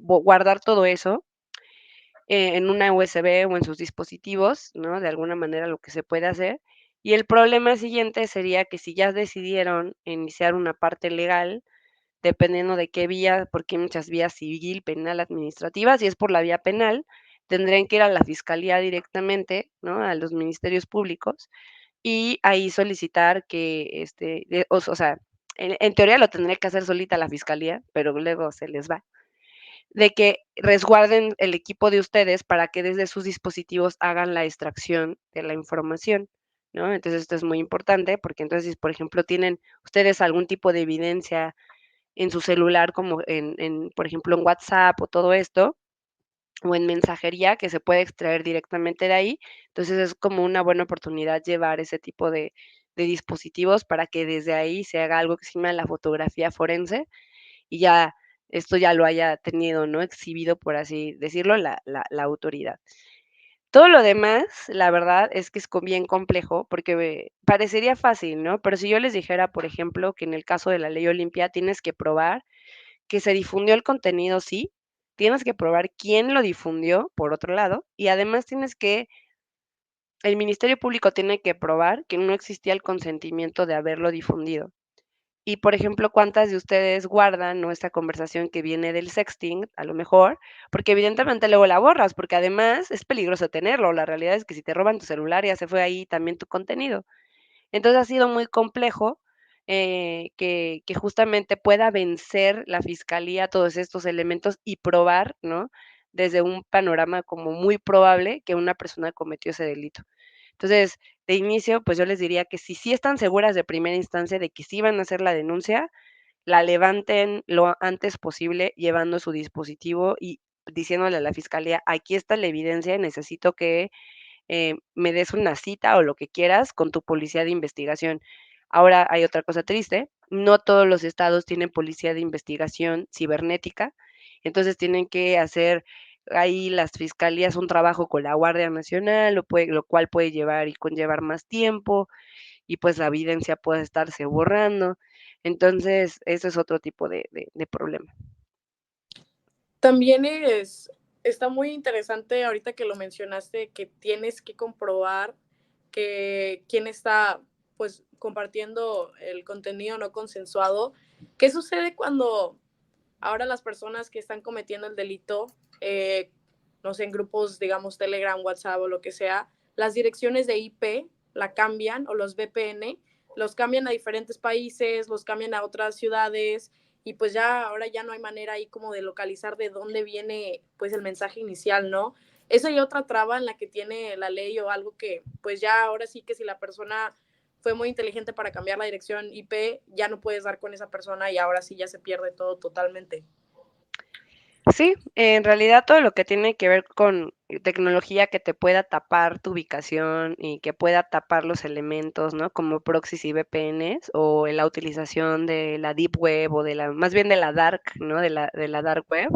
Guardar todo eso en una USB o en sus dispositivos, ¿no? De alguna manera lo que se puede hacer. Y el problema siguiente sería que si ya decidieron iniciar una parte legal, dependiendo de qué vía, porque hay muchas vías civil, penal, administrativa, si es por la vía penal, tendrían que ir a la fiscalía directamente, ¿no? A los ministerios públicos y ahí solicitar que, o sea, en teoría lo tendría que hacer solita la fiscalía, pero luego se les va de que resguarden el equipo de ustedes para que desde sus dispositivos hagan la extracción de la información, ¿no? Entonces, esto es muy importante porque entonces, si, por ejemplo, tienen ustedes algún tipo de evidencia en su celular, como por ejemplo, en WhatsApp o todo esto, o en mensajería que se puede extraer directamente de ahí, entonces es como una buena oportunidad llevar ese tipo de dispositivos para que desde ahí se haga algo que se llama la fotografía forense, y ya esto ya lo haya tenido, ¿no? Exhibido, por así decirlo, la autoridad. Todo lo demás, la verdad es que es bien complejo porque parecería fácil, ¿no? Pero si yo les dijera, por ejemplo, que en el caso de la ley Olimpia tienes que probar que se difundió el contenido, sí, tienes que probar quién lo difundió, por otro lado, y además el Ministerio Público tiene que probar que no existía el consentimiento de haberlo difundido. Y, por ejemplo, ¿cuántas de ustedes guardan, ¿no? Esta conversación que viene del sexting, a lo mejor? Porque evidentemente luego la borras, porque además es peligroso tenerlo. La realidad es que si te roban tu celular, ya se fue ahí también tu contenido. Entonces ha sido muy complejo que justamente pueda vencer la fiscalía todos estos elementos y probar, ¿no? Desde un panorama como muy probable que una persona cometió ese delito. Entonces, de inicio, pues yo les diría que si sí están seguras de primera instancia de que sí van a hacer la denuncia, la levanten lo antes posible llevando su dispositivo y diciéndole a la fiscalía, aquí está la evidencia, necesito que me des una cita o lo que quieras con tu policía de investigación. Ahora hay otra cosa triste, no todos los estados tienen policía de investigación cibernética, entonces tienen que hacer ahí las fiscalías un trabajo con la Guardia Nacional, lo cual puede llevar y conllevar más tiempo y pues la evidencia puede estarse borrando. Entonces, eso es otro tipo de problema. También está muy interesante ahorita que lo mencionaste, que tienes que comprobar que quién está pues compartiendo el contenido no consensuado. ¿Qué sucede cuando ahora las personas que están cometiendo el delito, no sé, en grupos, digamos, Telegram, WhatsApp o lo que sea, las direcciones de IP la cambian o los VPN, los cambian a diferentes países, los cambian a otras ciudades y pues ya ahora ya no hay manera ahí como de localizar de dónde viene pues el mensaje inicial, ¿no? Esa y otra traba en la que tiene la ley o algo que pues ya ahora sí que si la persona fue muy inteligente para cambiar la dirección IP, ya no puedes dar con esa persona y ahora sí ya se pierde todo totalmente. Sí, en realidad todo lo que tiene que ver con tecnología que te pueda tapar tu ubicación y que pueda tapar los elementos, ¿no? Como proxies y VPNs o la utilización de la deep web o más bien de la dark, ¿no? De la dark web,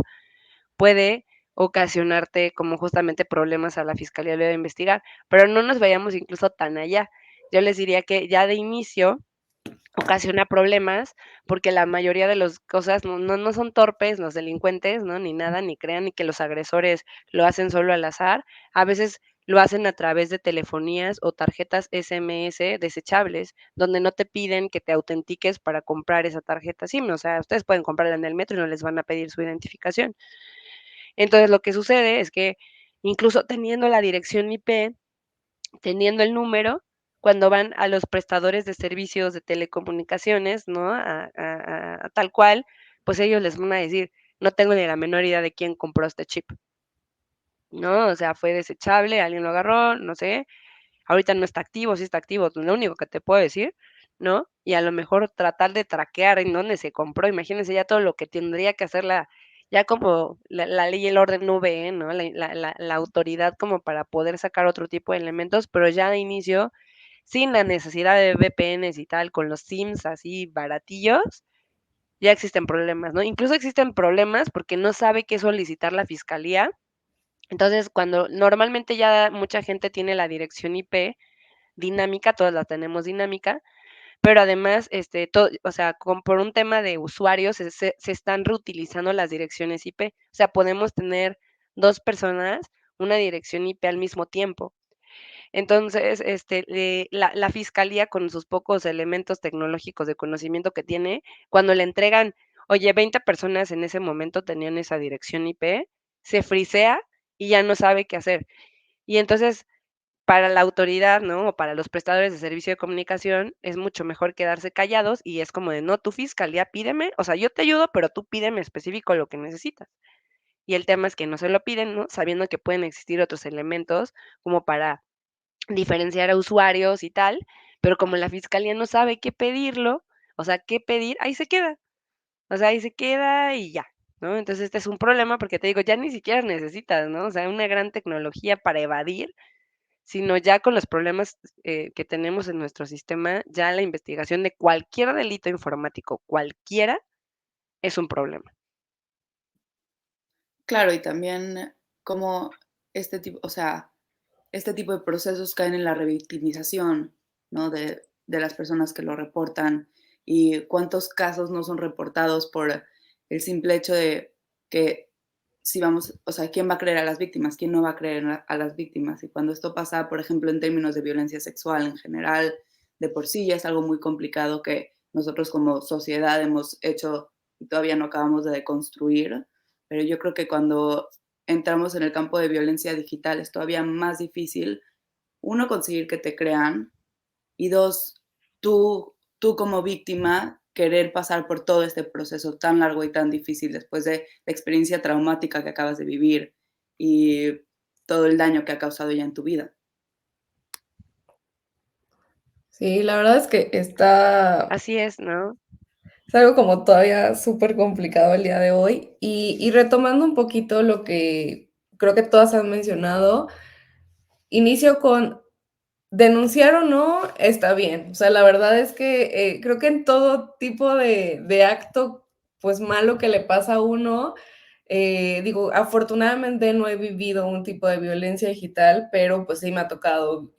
puede ocasionarte como justamente problemas a la fiscalía a la hora de investigar, pero no nos vayamos incluso tan allá. Yo les diría que ya de inicio ocasiona problemas porque la mayoría de las cosas no son torpes los delincuentes, ¿no? Ni nada, ni crean ni que los agresores lo hacen solo al azar. A veces lo hacen a través de telefonías o tarjetas SMS desechables, donde no te piden que te autentiques para comprar esa tarjeta SIM. O sea, ustedes pueden comprarla en el metro y no les van a pedir su identificación. Entonces, lo que sucede es que incluso teniendo la dirección IP, teniendo el número, cuando van a los prestadores de servicios de telecomunicaciones, ¿no? A tal cual, pues ellos les van a decir, no tengo ni la menor idea de quién compró este chip, ¿no? O sea, fue desechable, alguien lo agarró, no sé, ahorita no está activo, sí está activo, lo único que te puedo decir, ¿no? Y a lo mejor tratar de traquear en dónde se compró, imagínense ya todo lo que tendría que hacer ya como la ley y el orden no ve, ¿no? La autoridad como para poder sacar otro tipo de elementos, pero ya de inicio, sin la necesidad de VPNs y tal, con los SIMs así baratillos, ya existen problemas, ¿no? Incluso existen problemas porque no sabe qué solicitar la fiscalía. Entonces, cuando normalmente ya mucha gente tiene la dirección IP dinámica, todas la tenemos dinámica, pero además, o sea, por un tema de usuarios, se están reutilizando las direcciones IP. O sea, podemos tener 2 personas una dirección IP al mismo tiempo. Entonces, la fiscalía, con sus pocos elementos tecnológicos de conocimiento que tiene, cuando le entregan, oye, 20 personas en ese momento tenían esa dirección IP, se frisea y ya no sabe qué hacer. Y entonces, para la autoridad, ¿no? O para los prestadores de servicio de comunicación, es mucho mejor quedarse callados y es como de, no, tu fiscalía pídeme, o sea, yo te ayudo, pero tú pídeme específico lo que necesitas. Y el tema es que no se lo piden, ¿no? Sabiendo que pueden existir otros elementos como para diferenciar a usuarios y tal, pero como la fiscalía no sabe qué pedirlo, o sea, qué pedir, ahí se queda. O sea, ahí se queda y ya, ¿no? Entonces, este es un problema porque te digo, ya ni siquiera necesitas, ¿no? O sea, una gran tecnología para evadir, sino ya con los problemas que tenemos en nuestro sistema, ya la investigación de cualquier delito informático, cualquiera, es un problema. Claro, y también como o sea, este tipo de procesos caen en la revictimización, ¿no? De las personas que lo reportan y cuántos casos no son reportados por el simple hecho de que si vamos, o sea, ¿quién va a creer a las víctimas? ¿Quién no va a creer a las víctimas? Y cuando esto pasa, por ejemplo, en términos de violencia sexual en general, de por sí ya es algo muy complicado que nosotros como sociedad hemos hecho y todavía no acabamos de deconstruir, pero yo creo que cuando entramos en el campo de violencia digital es todavía más difícil, uno, conseguir que te crean y dos, tú como víctima querer pasar por todo este proceso tan largo y tan difícil después de la experiencia traumática que acabas de vivir y todo el daño que ha causado ya en tu vida. Sí, la verdad es que está, Así es, ¿no? es algo como todavía súper complicado el día de hoy. Y retomando un poquito lo que creo que todas han mencionado, inicio con denunciar o no está bien. O sea, la verdad es que creo que en todo tipo de acto, pues malo que le pasa a uno, digo, afortunadamente no he vivido un tipo de violencia digital, pero pues sí me ha tocado,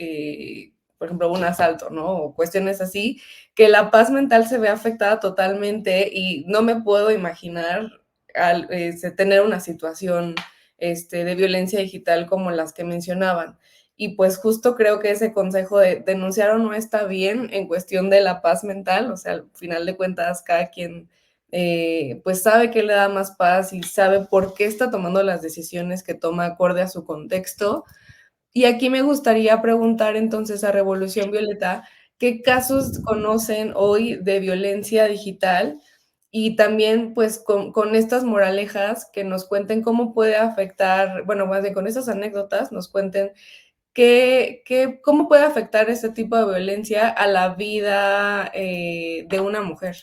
por ejemplo, un asalto, ¿no? O cuestiones así, que la paz mental se ve afectada totalmente y no me puedo imaginar tener una situación de violencia digital como las que mencionaban. Y pues justo creo que ese consejo de denunciar o no está bien en cuestión de la paz mental, o sea, al final de cuentas cada quien pues sabe qué le da más paz y sabe por qué está tomando las decisiones que toma acorde a su contexto. Y aquí me gustaría preguntar entonces a Revolución Violeta, ¿qué casos conocen hoy de violencia digital? Y también pues con estas moralejas que nos cuenten cómo puede afectar, bueno, más bien con estas anécdotas nos cuenten cómo puede afectar este tipo de violencia a la vida de una mujer.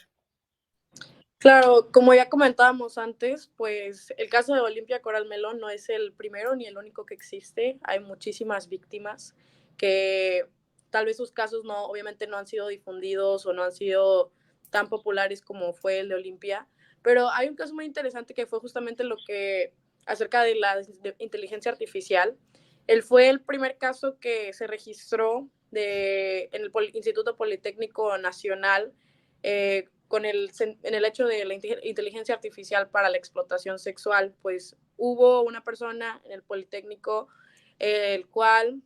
Claro, como ya comentábamos antes, pues el caso de Olimpia Coral Melón no es el primero ni el único que existe. Hay muchísimas víctimas que tal vez sus casos no, obviamente no han sido difundidos o no han sido tan populares como fue el de Olimpia, pero hay un caso muy interesante que fue justamente lo que acerca de la inteligencia artificial. Él fue el primer caso que se registró en el Instituto Politécnico Nacional en el hecho de la inteligencia artificial para la explotación sexual, pues hubo una persona en el Politécnico el cual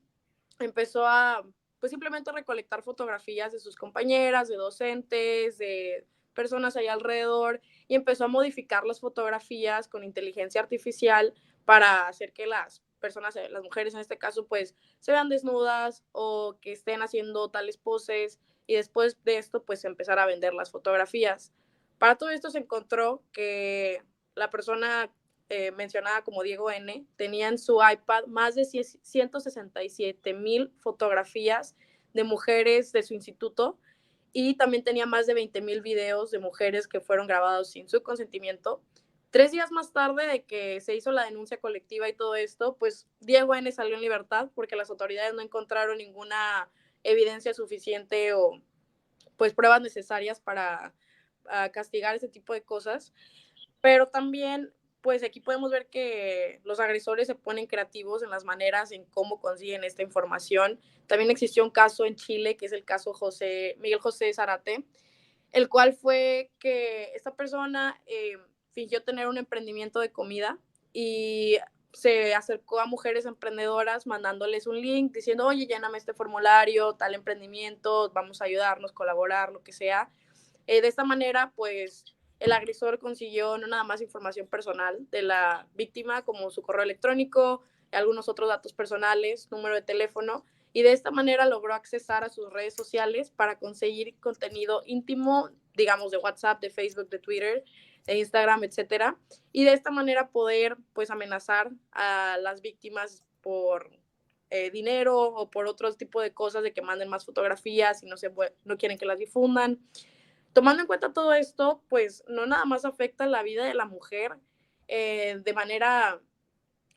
empezó a, pues simplemente recolectar fotografías de sus compañeras, de docentes, de personas ahí alrededor, y empezó a modificar las fotografías con inteligencia artificial para hacer que las personas, las mujeres en este caso, pues se vean desnudas o que estén haciendo tales poses, y después de esto, pues empezar a vender las fotografías. Para todo esto se encontró que la persona mencionada como Diego N., tenía en su iPad más de 167,000 fotografías de mujeres de su instituto, y también tenía más de 20,000 videos de mujeres que fueron grabados sin su consentimiento. 3 días más tarde de que se hizo la denuncia colectiva y todo esto, pues Diego N. salió en libertad porque las autoridades no encontraron ninguna evidencia suficiente o pues pruebas necesarias para castigar ese tipo de cosas. Pero también, pues aquí podemos ver que los agresores se ponen creativos en las maneras en cómo consiguen esta información. También existió un caso en Chile, que es el caso Miguel José Zárate, el cual fue que esta persona fingió tener un emprendimiento de comida y se acercó a mujeres emprendedoras mandándoles un link diciendo, oye, lléname este formulario, tal emprendimiento, vamos a ayudarnos, colaborar, lo que sea. De esta manera, pues el agresor consiguió no nada más información personal de la víctima, como su correo electrónico, algunos otros datos personales, número de teléfono, y de esta manera logró accesar a sus redes sociales para conseguir contenido íntimo, digamos, de WhatsApp, de Facebook, de Twitter, de Instagram, etcétera, y de esta manera poder, pues, amenazar a las víctimas por dinero o por otro tipo de cosas, de que manden más fotografías y no quieren que las difundan. Tomando en cuenta todo esto, pues no nada más afecta la vida de la mujer de manera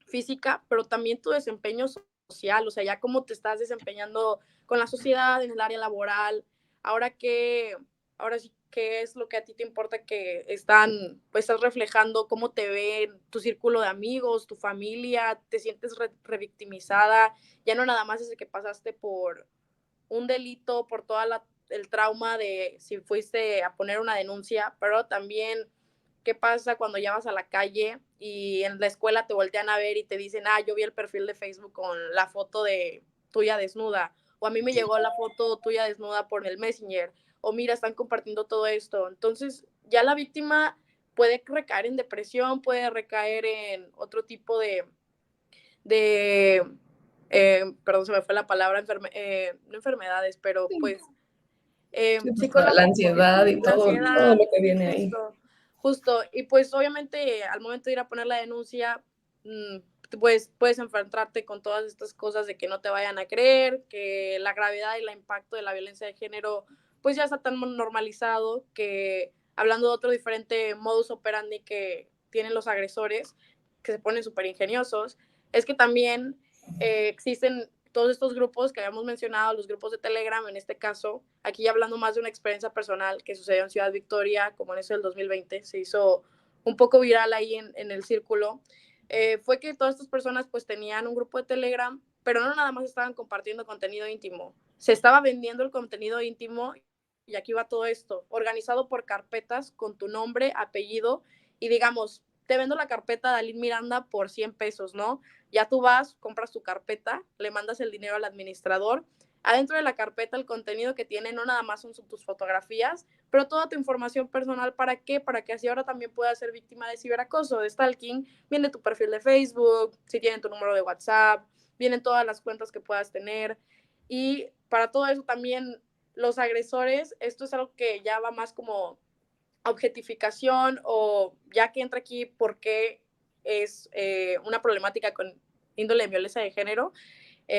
física, pero también tu desempeño social, o sea, ya cómo te estás desempeñando con la sociedad, en el área laboral, ahora ahora sí, qué es lo que a ti te importa que pues estás reflejando, cómo te ven tu círculo de amigos, tu familia, te sientes revictimizada, ya no nada más es de que pasaste por un delito, por toda el trauma de si fuiste a poner una denuncia, pero también qué pasa cuando ya vas a la calle y en la escuela te voltean a ver y te dicen, yo vi el perfil de Facebook con la foto de tuya desnuda, o a mí me llegó la foto tuya desnuda por el Messenger, o mira, están compartiendo todo esto. Entonces, ya la víctima puede recaer en depresión, puede recaer en otro tipo de perdón, se me fue la palabra, no enfermedades, pero pues Sí, pues, la psicológico, ansiedad y la todo ansiedad, lo que viene ahí. justo, y pues obviamente al momento de ir a poner la denuncia, pues puedes enfrentarte con todas estas cosas de que no te vayan a creer, que la gravedad y el impacto de la violencia de género pues ya está tan normalizado que, hablando de otro diferente modus operandi que tienen los agresores, que se ponen súper ingeniosos, es que también existen todos estos grupos que habíamos mencionado, los grupos de Telegram en este caso, aquí hablando más de una experiencia personal que sucedió en Ciudad Victoria, como en eso del 2020, se hizo un poco viral ahí en el círculo, fue que todas estas personas pues tenían un grupo de Telegram, pero no nada más estaban compartiendo contenido íntimo, se estaba vendiendo el contenido íntimo, y aquí va todo esto, organizado por carpetas con tu nombre, apellido, y digamos, te vendo la carpeta de Aline Miranda por 100 pesos, ¿no? Ya tú vas, compras tu carpeta, le mandas el dinero al administrador. Adentro de la carpeta el contenido que tiene no nada más son tus fotografías, pero toda tu información personal. ¿Para qué? Para que así ahora también puedas ser víctima de ciberacoso, de stalking. Viene tu perfil de Facebook, si tienen tu número de WhatsApp, vienen todas las cuentas que puedas tener. Y para todo eso también los agresores, esto es algo que ya va más como objetificación, o ya que entra aquí porque es una problemática con índole de violencia de género,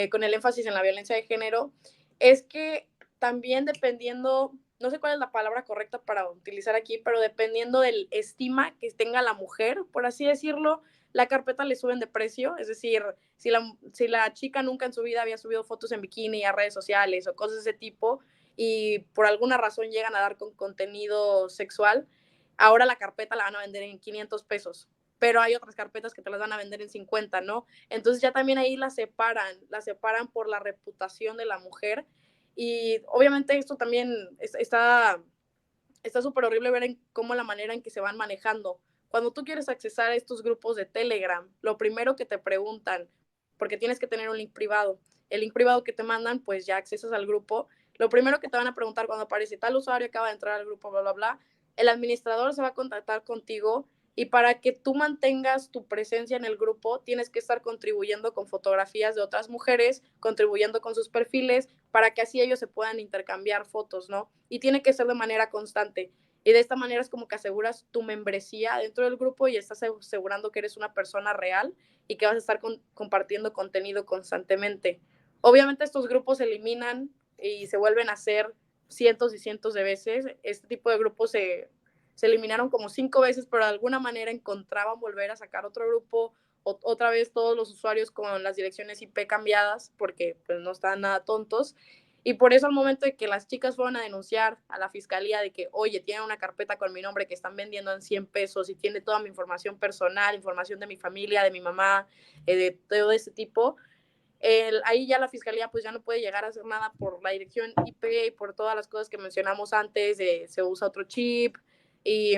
con el énfasis en la violencia de género, es que también dependiendo, no sé cuál es la palabra correcta para utilizar aquí, pero dependiendo del estima que tenga la mujer, por así decirlo, la carpeta le suben de precio. Es decir, si la chica nunca en su vida había subido fotos en bikini a redes sociales o cosas de ese tipo, y por alguna razón llegan a dar con contenido sexual, ahora la carpeta la van a vender en 500 pesos, pero hay otras carpetas que te las van a vender en 50, ¿no? Entonces ya también ahí la separan por la reputación de la mujer, y obviamente esto también está súper horrible ver cómo la manera en que se van manejando. Cuando tú quieres accesar a estos grupos de Telegram, lo primero que te preguntan, porque tienes que tener un link privado. El link privado que te mandan, pues ya accesas al grupo. Lo primero que te van a preguntar cuando aparece tal usuario acaba de entrar al grupo, bla, bla, bla, el administrador se va a contactar contigo y para que tú mantengas tu presencia en el grupo, tienes que estar contribuyendo con fotografías de otras mujeres, contribuyendo con sus perfiles, para que así ellos se puedan intercambiar fotos, ¿no? Y tiene que ser de manera constante. Y de esta manera es como que aseguras tu membresía dentro del grupo y estás asegurando que eres una persona real y que vas a estar compartiendo contenido constantemente. Obviamente estos grupos se eliminan y se vuelven a hacer cientos y cientos de veces. Este tipo de grupos se eliminaron como 5 veces, pero de alguna manera encontraban volver a sacar otro grupo, otra vez todos los usuarios con las direcciones IP cambiadas, porque pues no estaban nada tontos. Y por eso al momento de que las chicas fueron a denunciar a la fiscalía de que, oye, tienen una carpeta con mi nombre que están vendiendo en 100 pesos y tiene toda mi información personal, información de mi familia, de mi mamá, de todo ese tipo, ahí ya la fiscalía pues ya no puede llegar a hacer nada por la dirección IP y por todas las cosas que mencionamos antes, se usa otro chip y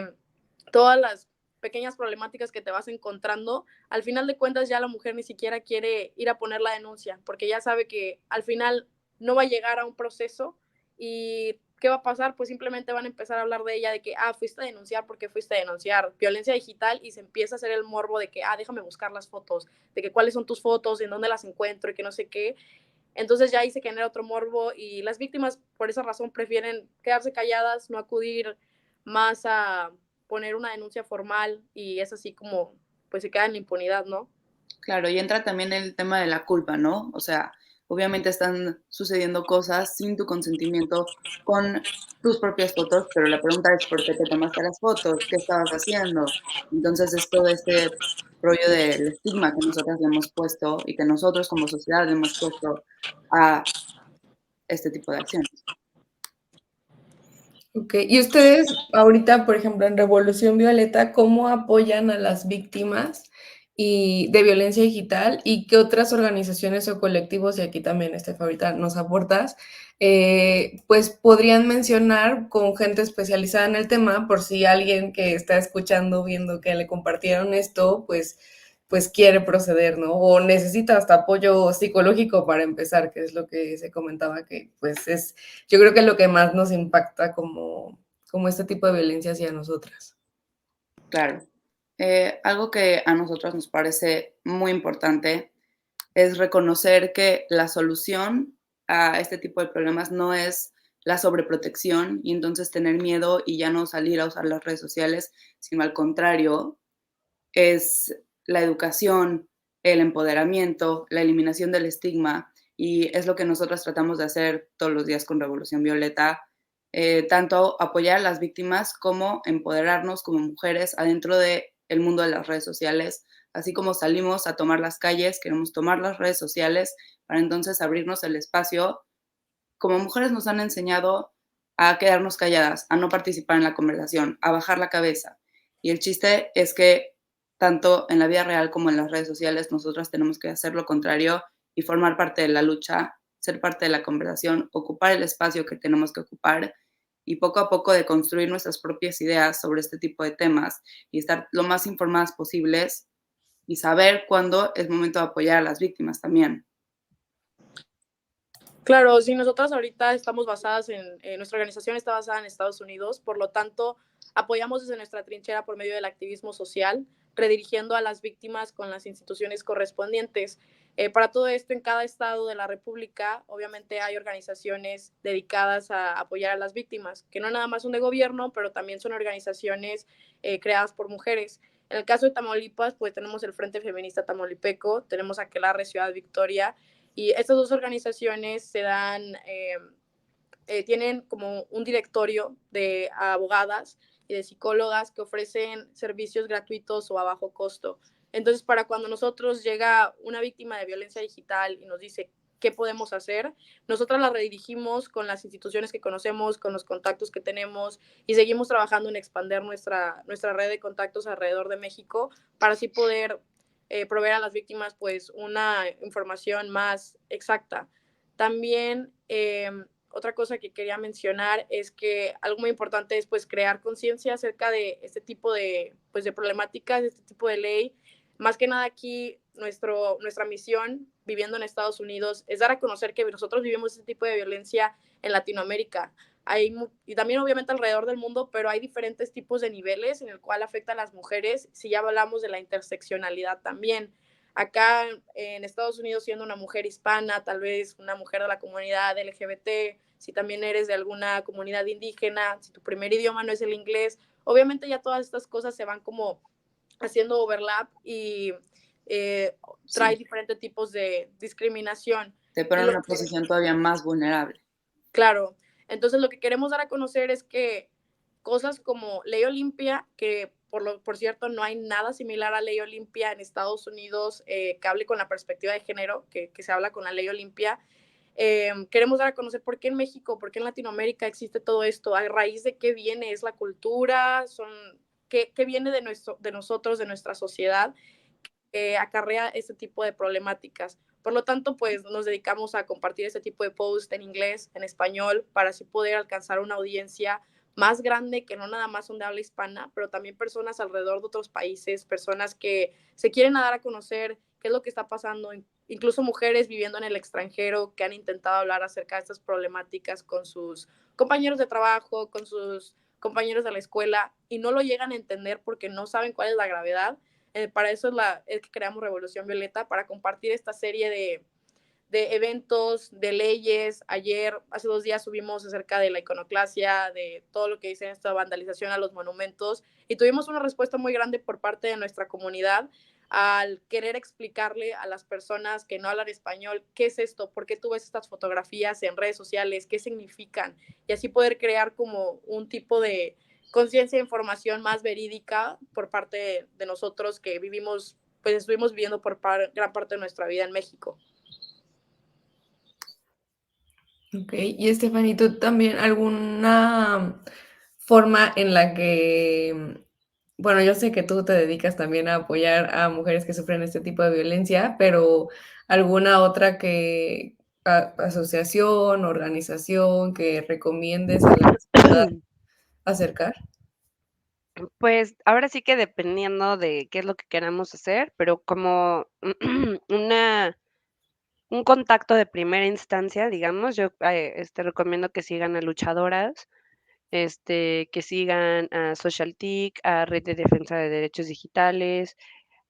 todas las pequeñas problemáticas que te vas encontrando. Al final de cuentas ya la mujer ni siquiera quiere ir a poner la denuncia porque ya sabe que al final no va a llegar a un proceso y ¿qué va a pasar? Pues simplemente van a empezar a hablar de ella, de que, fuiste a denunciar porque fuiste a denunciar violencia digital y se empieza a hacer el morbo de que, déjame buscar las fotos, de que cuáles son tus fotos, en dónde las encuentro y que no sé qué. Entonces ya ahí se genera otro morbo y las víctimas por esa razón prefieren quedarse calladas, no acudir más a poner una denuncia formal y es así como pues se queda en la impunidad, ¿no? Claro, y entra también el tema de la culpa, ¿no? O sea, obviamente están sucediendo cosas sin tu consentimiento con tus propias fotos, pero la pregunta es por qué te tomaste las fotos, qué estabas haciendo. Entonces es todo este rollo del estigma que nosotras le hemos puesto y que nosotros como sociedad le hemos puesto a este tipo de acciones. Ok, y ustedes ahorita, por ejemplo, en Revolución Violeta, ¿cómo apoyan a las víctimas de violencia digital y qué otras organizaciones o colectivos, y aquí también, ahorita nos aportas, pues podrían mencionar con gente especializada en el tema, por si alguien que está escuchando, viendo que le compartieron esto, pues quiere proceder, ¿no? O necesita hasta apoyo psicológico para empezar, que es lo que se comentaba, que pues es, yo creo que es lo que más nos impacta como este tipo de violencia hacia nosotras. Claro. Algo que a nosotros nos parece muy importante es reconocer que la solución a este tipo de problemas no es la sobreprotección y entonces tener miedo y ya no salir a usar las redes sociales, sino al contrario, es la educación, el empoderamiento, la eliminación del estigma y es lo que nosotros tratamos de hacer todos los días con Revolución Violeta, tanto apoyar a las víctimas como empoderarnos como mujeres adentro del mundo de las redes sociales, así como salimos a tomar las calles, queremos tomar las redes sociales para entonces abrirnos el espacio. Como mujeres nos han enseñado a quedarnos calladas, a no participar en la conversación, a bajar la cabeza. Y el chiste es que tanto en la vida real como en las redes sociales nosotras tenemos que hacer lo contrario y formar parte de la lucha, ser parte de la conversación, ocupar el espacio que tenemos que ocupar y poco a poco de construir nuestras propias ideas sobre este tipo de temas y estar lo más informadas posibles y saber cuándo es momento de apoyar a las víctimas también. Claro, sí, nosotras ahorita estamos basadas nuestra organización está basada en Estados Unidos, por lo tanto, apoyamos desde nuestra trinchera por medio del activismo social, redirigiendo a las víctimas con las instituciones correspondientes. Para todo esto, en cada estado de la República, obviamente hay organizaciones dedicadas a apoyar a las víctimas, que no nada más son de gobierno, pero también son organizaciones creadas por mujeres. En el caso de Tamaulipas, pues tenemos el Frente Feminista Tamaulipeco, tenemos Aquelarre Ciudad Victoria, y estas dos organizaciones tienen como un directorio de abogadas y de psicólogas que ofrecen servicios gratuitos o a bajo costo. Entonces, para cuando nosotros llega una víctima de violencia digital y nos dice qué podemos hacer, nosotras la redirigimos con las instituciones que conocemos, con los contactos que tenemos y seguimos trabajando en expandir nuestra red de contactos alrededor de México para así poder proveer a las víctimas pues una información más exacta. También otra cosa que quería mencionar es que algo muy importante es pues crear conciencia acerca de este tipo de problemáticas, de este tipo de ley. Más que nada aquí nuestra misión viviendo en Estados Unidos es dar a conocer que nosotros vivimos ese tipo de violencia en Latinoamérica. Y también obviamente alrededor del mundo, pero hay diferentes tipos de niveles en el cual afecta a las mujeres, si ya hablamos de la interseccionalidad también. Acá en Estados Unidos, siendo una mujer hispana, tal vez una mujer de la comunidad LGBT, si también eres de alguna comunidad indígena, si tu primer idioma no es el inglés, obviamente ya todas estas cosas se van como haciendo overlap y trae diferentes tipos de discriminación. Te ponen en una posición todavía más vulnerable. Claro. Entonces, lo que queremos dar a conocer es que cosas como Ley Olimpia, que por cierto no hay nada similar a Ley Olimpia en Estados Unidos que hable con la perspectiva de género, que se habla con la Ley Olimpia. Queremos dar a conocer por qué en México, por qué en Latinoamérica existe todo esto, a raíz de qué viene, es la cultura, qué viene de nosotros, de nuestra sociedad, que acarrea este tipo de problemáticas. Por lo tanto, pues nos dedicamos a compartir este tipo de posts en inglés, en español, para así poder alcanzar una audiencia más grande, que no nada más son de habla hispana, pero también personas alrededor de otros países, personas que se quieren dar a conocer qué es lo que está pasando, incluso mujeres viviendo en el extranjero que han intentado hablar acerca de estas problemáticas con sus compañeros de trabajo, con sus compañeros de la escuela, y no lo llegan a entender porque no saben cuál es la gravedad. Para eso es que creamos Revolución Violeta, para compartir esta serie de eventos, de leyes. Hace 2 días subimos acerca de la iconoclasia, de todo lo que dicen esta vandalización a los monumentos, y tuvimos una respuesta muy grande por parte de nuestra comunidad al querer explicarle a las personas que no hablan español qué es esto, por qué tú ves estas fotografías en redes sociales, qué significan, y así poder crear como un tipo de conciencia e información más verídica por parte de nosotros que vivimos, pues estuvimos viviendo por gran parte de nuestra vida en México. Ok, y Stephanie, ¿tú también alguna forma en la que, bueno, yo sé que tú te dedicas también a apoyar a mujeres que sufren este tipo de violencia, pero alguna otra asociación, organización que recomiendes a la que se pueda acercar? Pues ahora sí que dependiendo de qué es lo que queramos hacer, pero como una un contacto de primera instancia, digamos, yo recomiendo que sigan a luchadoras, que sigan a SocialTIC, a Red de Defensa de Derechos Digitales,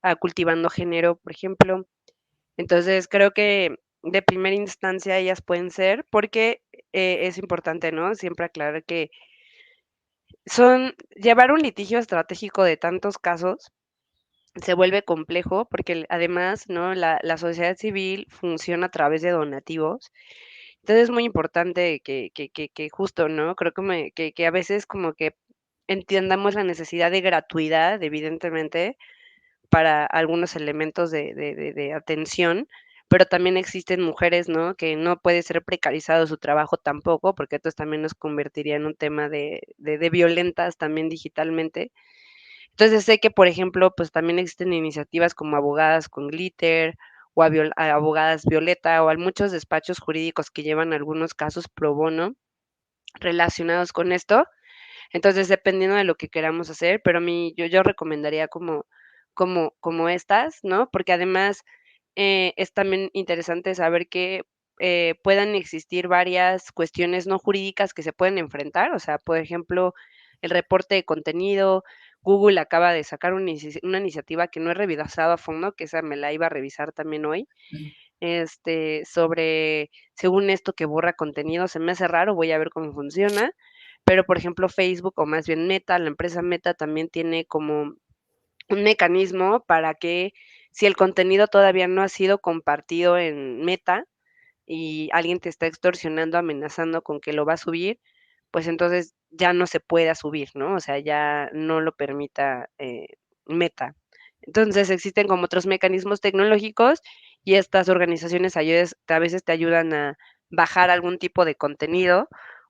a Cultivando Género, por ejemplo. Entonces, creo que de primera instancia ellas pueden ser, porque es importante, ¿no? Siempre aclarar que llevar un litigio estratégico de tantos casos se vuelve complejo porque además, ¿no? La sociedad civil funciona a través de donativos. Entonces es muy importante que justo, ¿no? Creo que a veces como que entiendamos la necesidad de gratuidad, evidentemente, para algunos elementos de atención, pero también existen mujeres, ¿no? Que no puede ser precarizado su trabajo tampoco, porque entonces también nos convertiría en un tema de violentas también digitalmente. Entonces sé que, por ejemplo, pues también existen iniciativas como Abogadas con Glitter o a Abogadas Violeta o hay muchos despachos jurídicos que llevan algunos casos pro bono relacionados con esto. Entonces, dependiendo de lo que queramos hacer, pero a mí yo recomendaría como estas, ¿no? Porque además es también interesante saber que puedan existir varias cuestiones no jurídicas que se pueden enfrentar. O sea, por ejemplo, el reporte de contenido. Google acaba de sacar una iniciativa que no he revisado a fondo, que esa me la iba a revisar también hoy, sobre, según esto, que borra contenido. Se me hace raro, voy a ver cómo funciona. Pero, por ejemplo, Facebook, o más bien Meta, la empresa Meta también tiene como un mecanismo para que si el contenido todavía no ha sido compartido en Meta y alguien te está extorsionando, amenazando con que lo va a subir, pues entonces ya no se pueda subir, ¿no? O sea, ya no lo permita Meta. Entonces existen como otros mecanismos tecnológicos y estas organizaciones a veces te ayudan a bajar algún tipo de contenido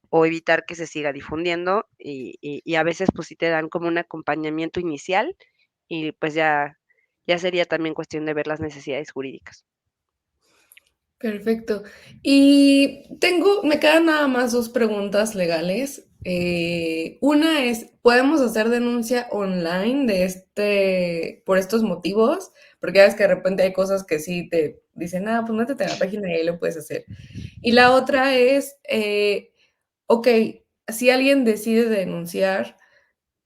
o evitar que se siga difundiendo y a veces pues sí te dan como un acompañamiento inicial y pues ya sería también cuestión de ver las necesidades jurídicas. Perfecto. Y me quedan nada más 2 preguntas legales. Una es, ¿podemos hacer denuncia online por estos motivos? Porque ya ves que de repente hay cosas que sí te dicen, pues métete en la página y ahí lo puedes hacer. Y la otra es, ok, si alguien decide denunciar,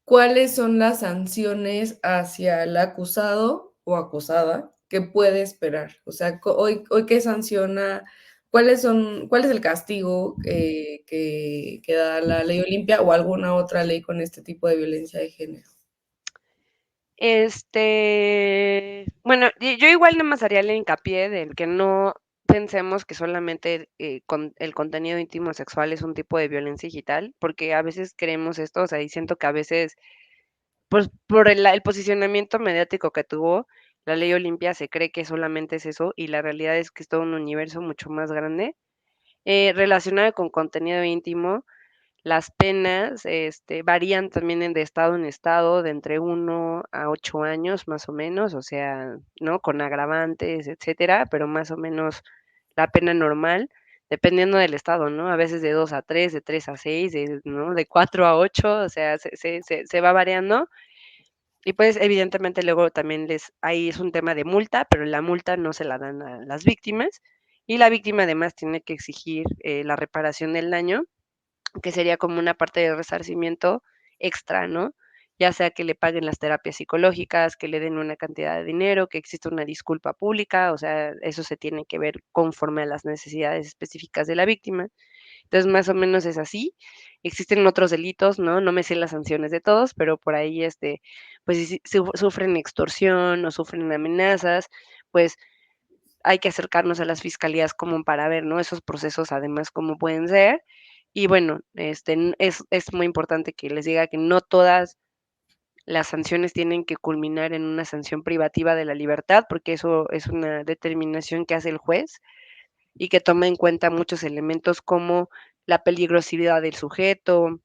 ¿cuáles son las sanciones hacia el acusado o acusada que puede esperar? O sea, hoy qué sanciona, cuál es el castigo que da la ley Olimpia o alguna otra ley con este tipo de violencia de género. Bueno, yo igual nada más haría el hincapié del que no pensemos que solamente con el contenido íntimo sexual es un tipo de violencia digital, porque a veces creemos esto, o sea, y siento que a veces, pues por el posicionamiento mediático que tuvo, la ley Olimpia se cree que solamente es eso, y la realidad es que es todo un universo mucho más grande. Relacionado con contenido íntimo, las penas varían también de estado en estado, de entre 1 a 8 años más o menos, o sea, ¿no? Con agravantes, etcétera, pero más o menos la pena normal, dependiendo del estado, ¿no? A veces de 2 a 3, de 3 a 6, ¿no? De 4 a 8, o sea, se va variando. Y pues evidentemente luego también ahí es un tema de multa, pero la multa no se la dan a las víctimas y la víctima además tiene que exigir la reparación del daño, que sería como una parte de resarcimiento extra, ¿no? Ya sea que le paguen las terapias psicológicas, que le den una cantidad de dinero, que exista una disculpa pública, o sea, eso se tiene que ver conforme a las necesidades específicas de la víctima. Entonces, más o menos es así. Existen otros delitos, ¿no? No me sé las sanciones de todos, pero por ahí, pues si sufren extorsión o sufren amenazas, pues hay que acercarnos a las fiscalías como para ver, ¿no? Esos procesos además cómo pueden ser. Y bueno, es muy importante que les diga que no todas las sanciones tienen que culminar en una sanción privativa de la libertad, porque eso es una determinación que hace el juez y que toma en cuenta muchos elementos como la peligrosidad del sujeto,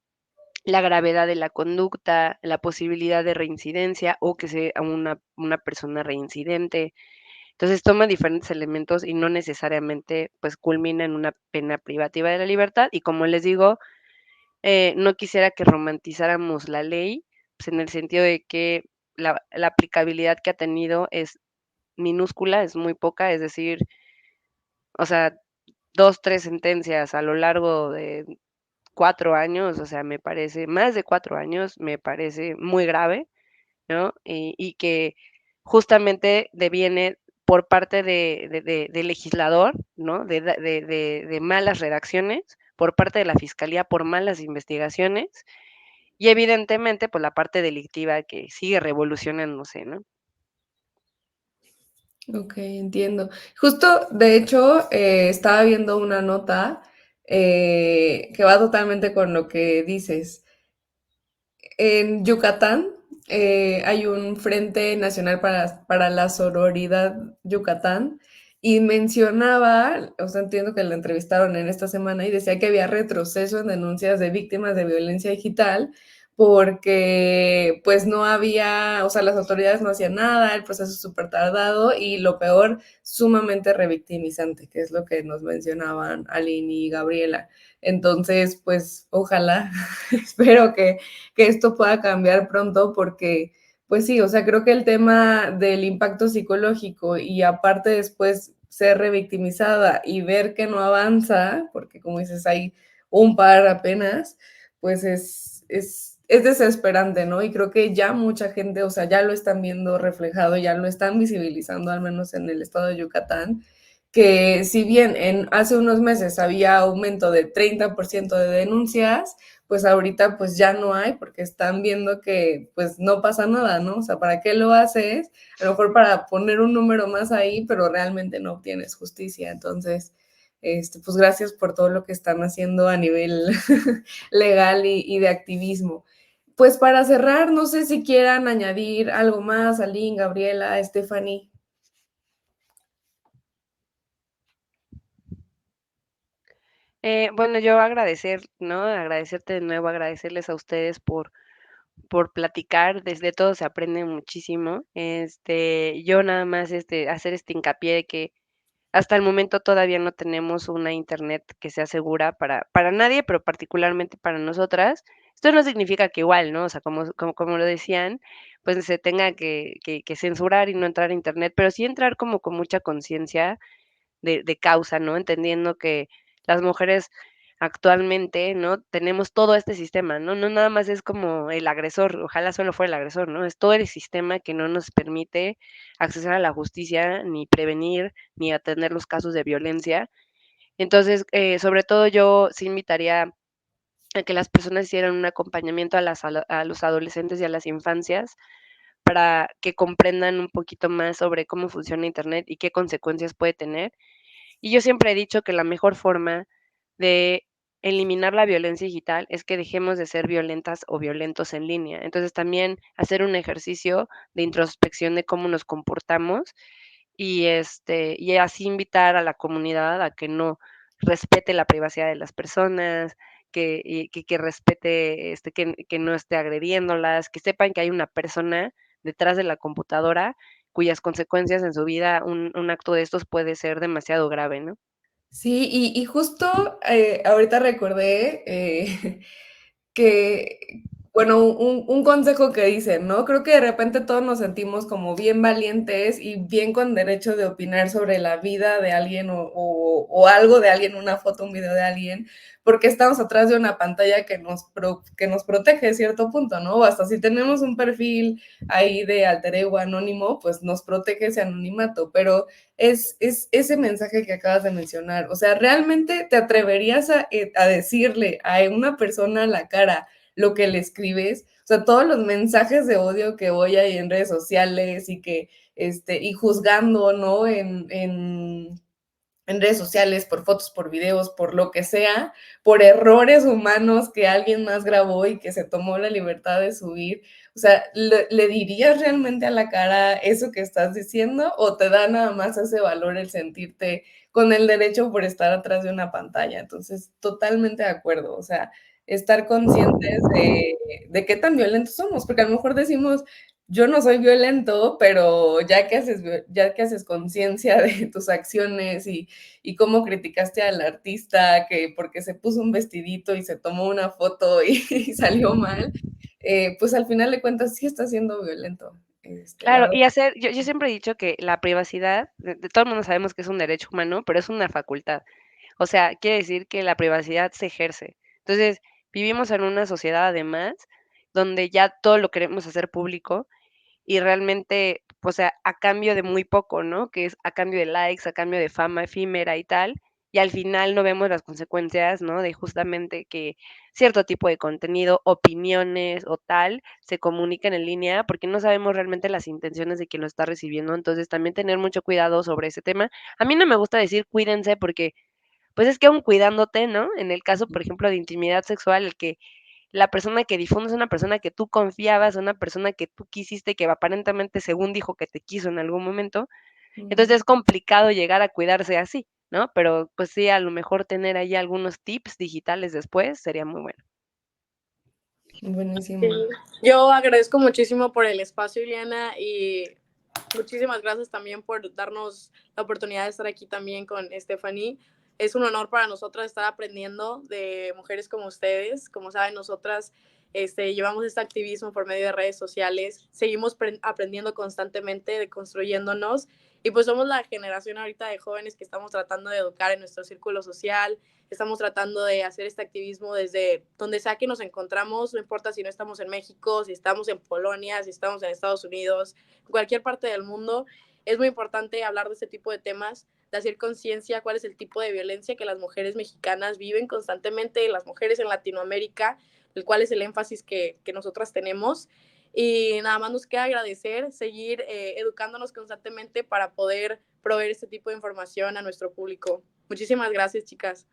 la gravedad de la conducta, la posibilidad de reincidencia o que sea una persona reincidente. Entonces toma diferentes elementos y no necesariamente pues culmina en una pena privativa de la libertad. Y como les digo, no quisiera que romantizáramos la ley, pues en el sentido de que la aplicabilidad que ha tenido es minúscula, es muy poca, es decir, o sea, 2, 3 sentencias a lo largo de 4 años, o sea, me parece, más de 4 años, me parece muy grave, ¿no? Y que justamente deviene por parte del legislador, ¿no? De malas redacciones, por parte de la fiscalía por malas investigaciones y evidentemente, pues la parte delictiva que sigue revolucionándose, ¿no? Ok, entiendo. Justo, de hecho, estaba viendo una nota que va totalmente con lo que dices. En Yucatán hay un Frente Nacional para la Sororidad Yucatán y mencionaba, o sea, entiendo que la entrevistaron en esta semana y decía que había retroceso en denuncias de víctimas de violencia digital porque pues no había, o sea, las autoridades no hacían nada, el proceso es súper tardado y lo peor, sumamente revictimizante, que es lo que nos mencionaban Aline y Gabriela. Entonces, pues ojalá, espero que esto pueda cambiar pronto porque, pues sí, o sea, creo que el tema del impacto psicológico y aparte después ser revictimizada y ver que no avanza, porque como dices, hay un par apenas, pues es desesperante, ¿no? Y creo que ya mucha gente, o sea, ya lo están viendo reflejado, ya lo están visibilizando, al menos en el estado de Yucatán, que si bien hace unos meses había aumento de 30% de denuncias, pues ahorita pues ya no hay porque están viendo que pues no pasa nada, ¿no? O sea, ¿para qué lo haces? A lo mejor para poner un número más ahí, pero realmente no obtienes justicia. Entonces, pues gracias por todo lo que están haciendo a nivel legal y de activismo. Pues para cerrar, no sé si quieran añadir algo más, Aline, Gabriela, Stephanie. Bueno, yo agradecer, ¿no? Agradecerte de nuevo, agradecerles a ustedes por platicar, desde todo se aprende muchísimo. Yo nada más hacer este hincapié de que hasta el momento todavía no tenemos una internet que sea segura para nadie, pero particularmente para nosotras. Esto no significa que igual, ¿no? O sea, como lo decían, pues se tenga que censurar y no entrar a internet, pero sí entrar como con mucha conciencia de causa, ¿no? Entendiendo que las mujeres actualmente, ¿no? Tenemos todo este sistema, ¿no? No nada más es como el agresor, ojalá solo fuera el agresor, ¿no? Es todo el sistema que no nos permite acceder a la justicia, ni prevenir, ni atender los casos de violencia. Entonces, sobre todo yo sí invitaría a que las personas hicieran un acompañamiento a los adolescentes y a las infancias para que comprendan un poquito más sobre cómo funciona Internet y qué consecuencias puede tener. Y yo siempre he dicho que la mejor forma de eliminar la violencia digital es que dejemos de ser violentas o violentos en línea. Entonces también hacer un ejercicio de introspección de cómo nos comportamos y así invitar a la comunidad a que no respete la privacidad de las personas, que respete, que no esté agrediéndolas, que sepan que hay una persona detrás de la computadora cuyas consecuencias en su vida, un acto de estos puede ser demasiado grave, ¿no? Sí, y justo ahorita recordé que, bueno, un consejo que dicen, ¿no? Creo que de repente todos nos sentimos como bien valientes y bien con derecho de opinar sobre la vida de alguien o algo de alguien, una foto, un video de alguien, porque estamos atrás de una pantalla que nos protege a cierto punto, ¿no? O hasta si tenemos un perfil ahí de alter ego anónimo, pues nos protege ese anonimato, pero es ese mensaje que acabas de mencionar. O sea, ¿realmente te atreverías a decirle a una persona a la cara lo que le escribes? O sea, todos los mensajes de odio que voy ahí en redes sociales y juzgando, ¿no? En redes sociales, por fotos, por videos, por lo que sea, por errores humanos que alguien más grabó y que se tomó la libertad de subir. O sea, ¿le dirías realmente a la cara eso que estás diciendo o te da nada más ese valor el sentirte con el derecho por estar atrás de una pantalla? Entonces, totalmente de acuerdo. O sea, estar conscientes de qué tan violentos somos, porque a lo mejor decimos, yo no soy violento, pero ya que haces conciencia de tus acciones y cómo criticaste al artista que porque se puso un vestidito y se tomó una foto y, y salió mal, pues al final de cuentas sí está siendo violento. La Claro, verdad. y yo siempre he dicho que la privacidad, de todo el mundo sabemos que es un derecho humano, pero es una facultad. O sea, quiere decir que la privacidad se ejerce. Entonces, vivimos en una sociedad además donde ya todo lo queremos hacer público y realmente, o sea, a cambio de muy poco, ¿no? Que es a cambio de likes, a cambio de fama efímera y tal, y al final no vemos las consecuencias, ¿no? De justamente que cierto tipo de contenido, opiniones o tal, se comunican en línea porque no sabemos realmente las intenciones de quien lo está recibiendo. Entonces, también tener mucho cuidado sobre ese tema. A mí no me gusta decir cuídense porque, pues es que aún cuidándote, ¿no? En el caso, por ejemplo, de intimidad sexual, el que la persona que difunde es una persona que tú confiabas, una persona que tú quisiste, que aparentemente según dijo que te quiso en algún momento. Entonces es complicado llegar a cuidarse así, ¿no? Pero pues sí, a lo mejor tener ahí algunos tips digitales después sería muy bueno. Sí. Buenísimo. Yo agradezco muchísimo por el espacio, Ileana, y muchísimas gracias también por darnos la oportunidad de estar aquí también con Stephanie. Es un honor para nosotras estar aprendiendo de mujeres como ustedes. Como saben, nosotras llevamos este activismo por medio de redes sociales. Seguimos aprendiendo constantemente, deconstruyéndonos. Y pues somos la generación ahorita de jóvenes que estamos tratando de educar en nuestro círculo social. Estamos tratando de hacer este activismo desde donde sea que nos encontramos. No importa si no estamos en México, si estamos en Polonia, si estamos en Estados Unidos, en cualquier parte del mundo. Es muy importante hablar de este tipo de temas, de hacer conciencia cuál es el tipo de violencia que las mujeres mexicanas viven constantemente, las mujeres en Latinoamérica, el cual es el énfasis que nosotras tenemos. Y nada más nos queda agradecer, seguir educándonos constantemente para poder proveer este tipo de información a nuestro público. Muchísimas gracias, chicas.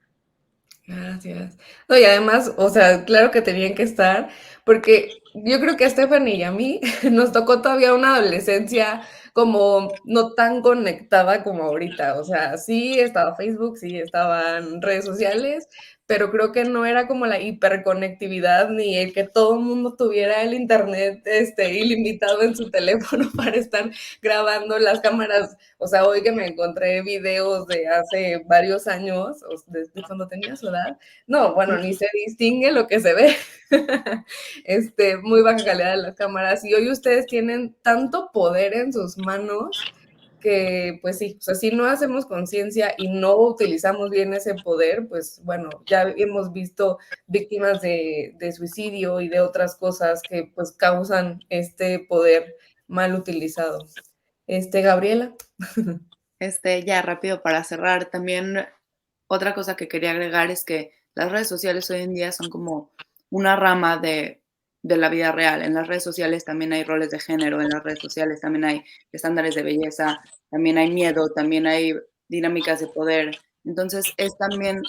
Gracias. No, y además, o sea, claro que tenían que estar, porque yo creo que a Stephanie y a mí nos tocó todavía una adolescencia como no tan conectada como ahorita. O sea, sí estaba Facebook, sí estaban redes sociales, pero creo que no era como la hiperconectividad ni el que todo el mundo tuviera el internet ilimitado en su teléfono para estar grabando las cámaras. O sea, hoy que me encontré videos de hace varios años, desde cuando tenía su edad, no, bueno, ni se distingue lo que se ve. Muy baja calidad de las cámaras. Y hoy ustedes tienen tanto poder en sus manos que pues sí, o sea, si no hacemos conciencia y no utilizamos bien ese poder, pues bueno, ya hemos visto víctimas de suicidio y de otras cosas que pues causan este poder mal utilizado. Gabriela. Ya rápido para cerrar, también otra cosa que quería agregar es que las redes sociales hoy en día son como una rama de la vida real. En las redes sociales también hay roles de género, en las redes sociales también hay estándares de belleza, también hay miedo, también hay dinámicas de poder. Entonces es también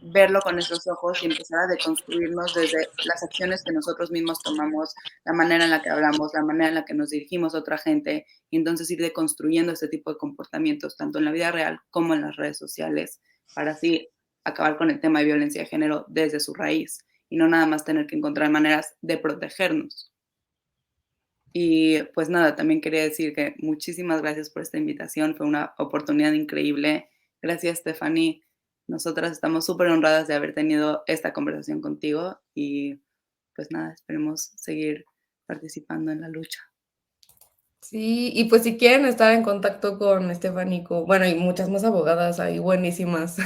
verlo con nuestros ojos y empezar a deconstruirnos desde las acciones que nosotros mismos tomamos, la manera en la que hablamos, la manera en la que nos dirigimos a otra gente, y entonces ir deconstruyendo este tipo de comportamientos, tanto en la vida real como en las redes sociales, para así acabar con el tema de violencia de género desde su raíz, y no nada más tener que encontrar maneras de protegernos. Y pues nada, también quería decir que muchísimas gracias por esta invitación, fue una oportunidad increíble. Gracias, Stephanie. Nosotras estamos súper honradas de haber tenido esta conversación contigo y pues nada, esperemos seguir participando en la lucha. Sí, y pues si quieren estar en contacto con Estefanico, bueno, y muchas más abogadas ahí buenísimas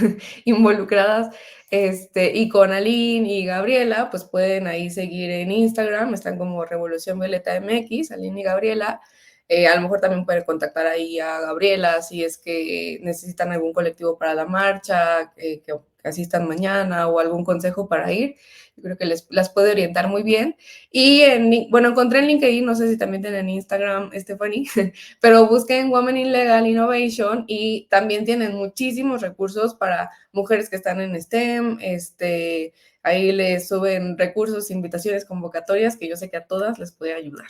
involucradas, y con Aline y Gabriela, pues pueden ahí seguir en Instagram, están como Revolución Violeta MX, Aline y Gabriela. A lo mejor también pueden contactar ahí a Gabriela si es que necesitan algún colectivo para la marcha, que asistan mañana o algún consejo para ir. Yo creo que las puede orientar muy bien. Y bueno, encontré en LinkedIn, no sé si también tienen Instagram, Stephanie, pero busquen Women in Legal Innovation y también tienen muchísimos recursos para mujeres que están en STEM, ahí les suben recursos, invitaciones, convocatorias, que yo sé que a todas les puede ayudar.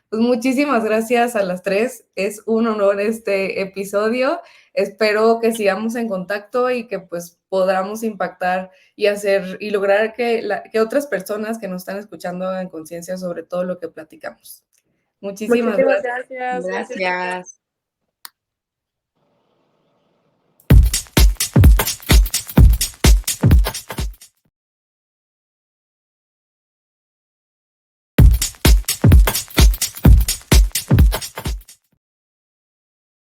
Pues muchísimas gracias a las tres, es un honor este episodio, espero que sigamos en contacto y que pues podamos impactar y hacer y lograr que otras personas que nos están escuchando hagan conciencia sobre todo lo que platicamos. Muchísimas gracias. Gracias. Gracias.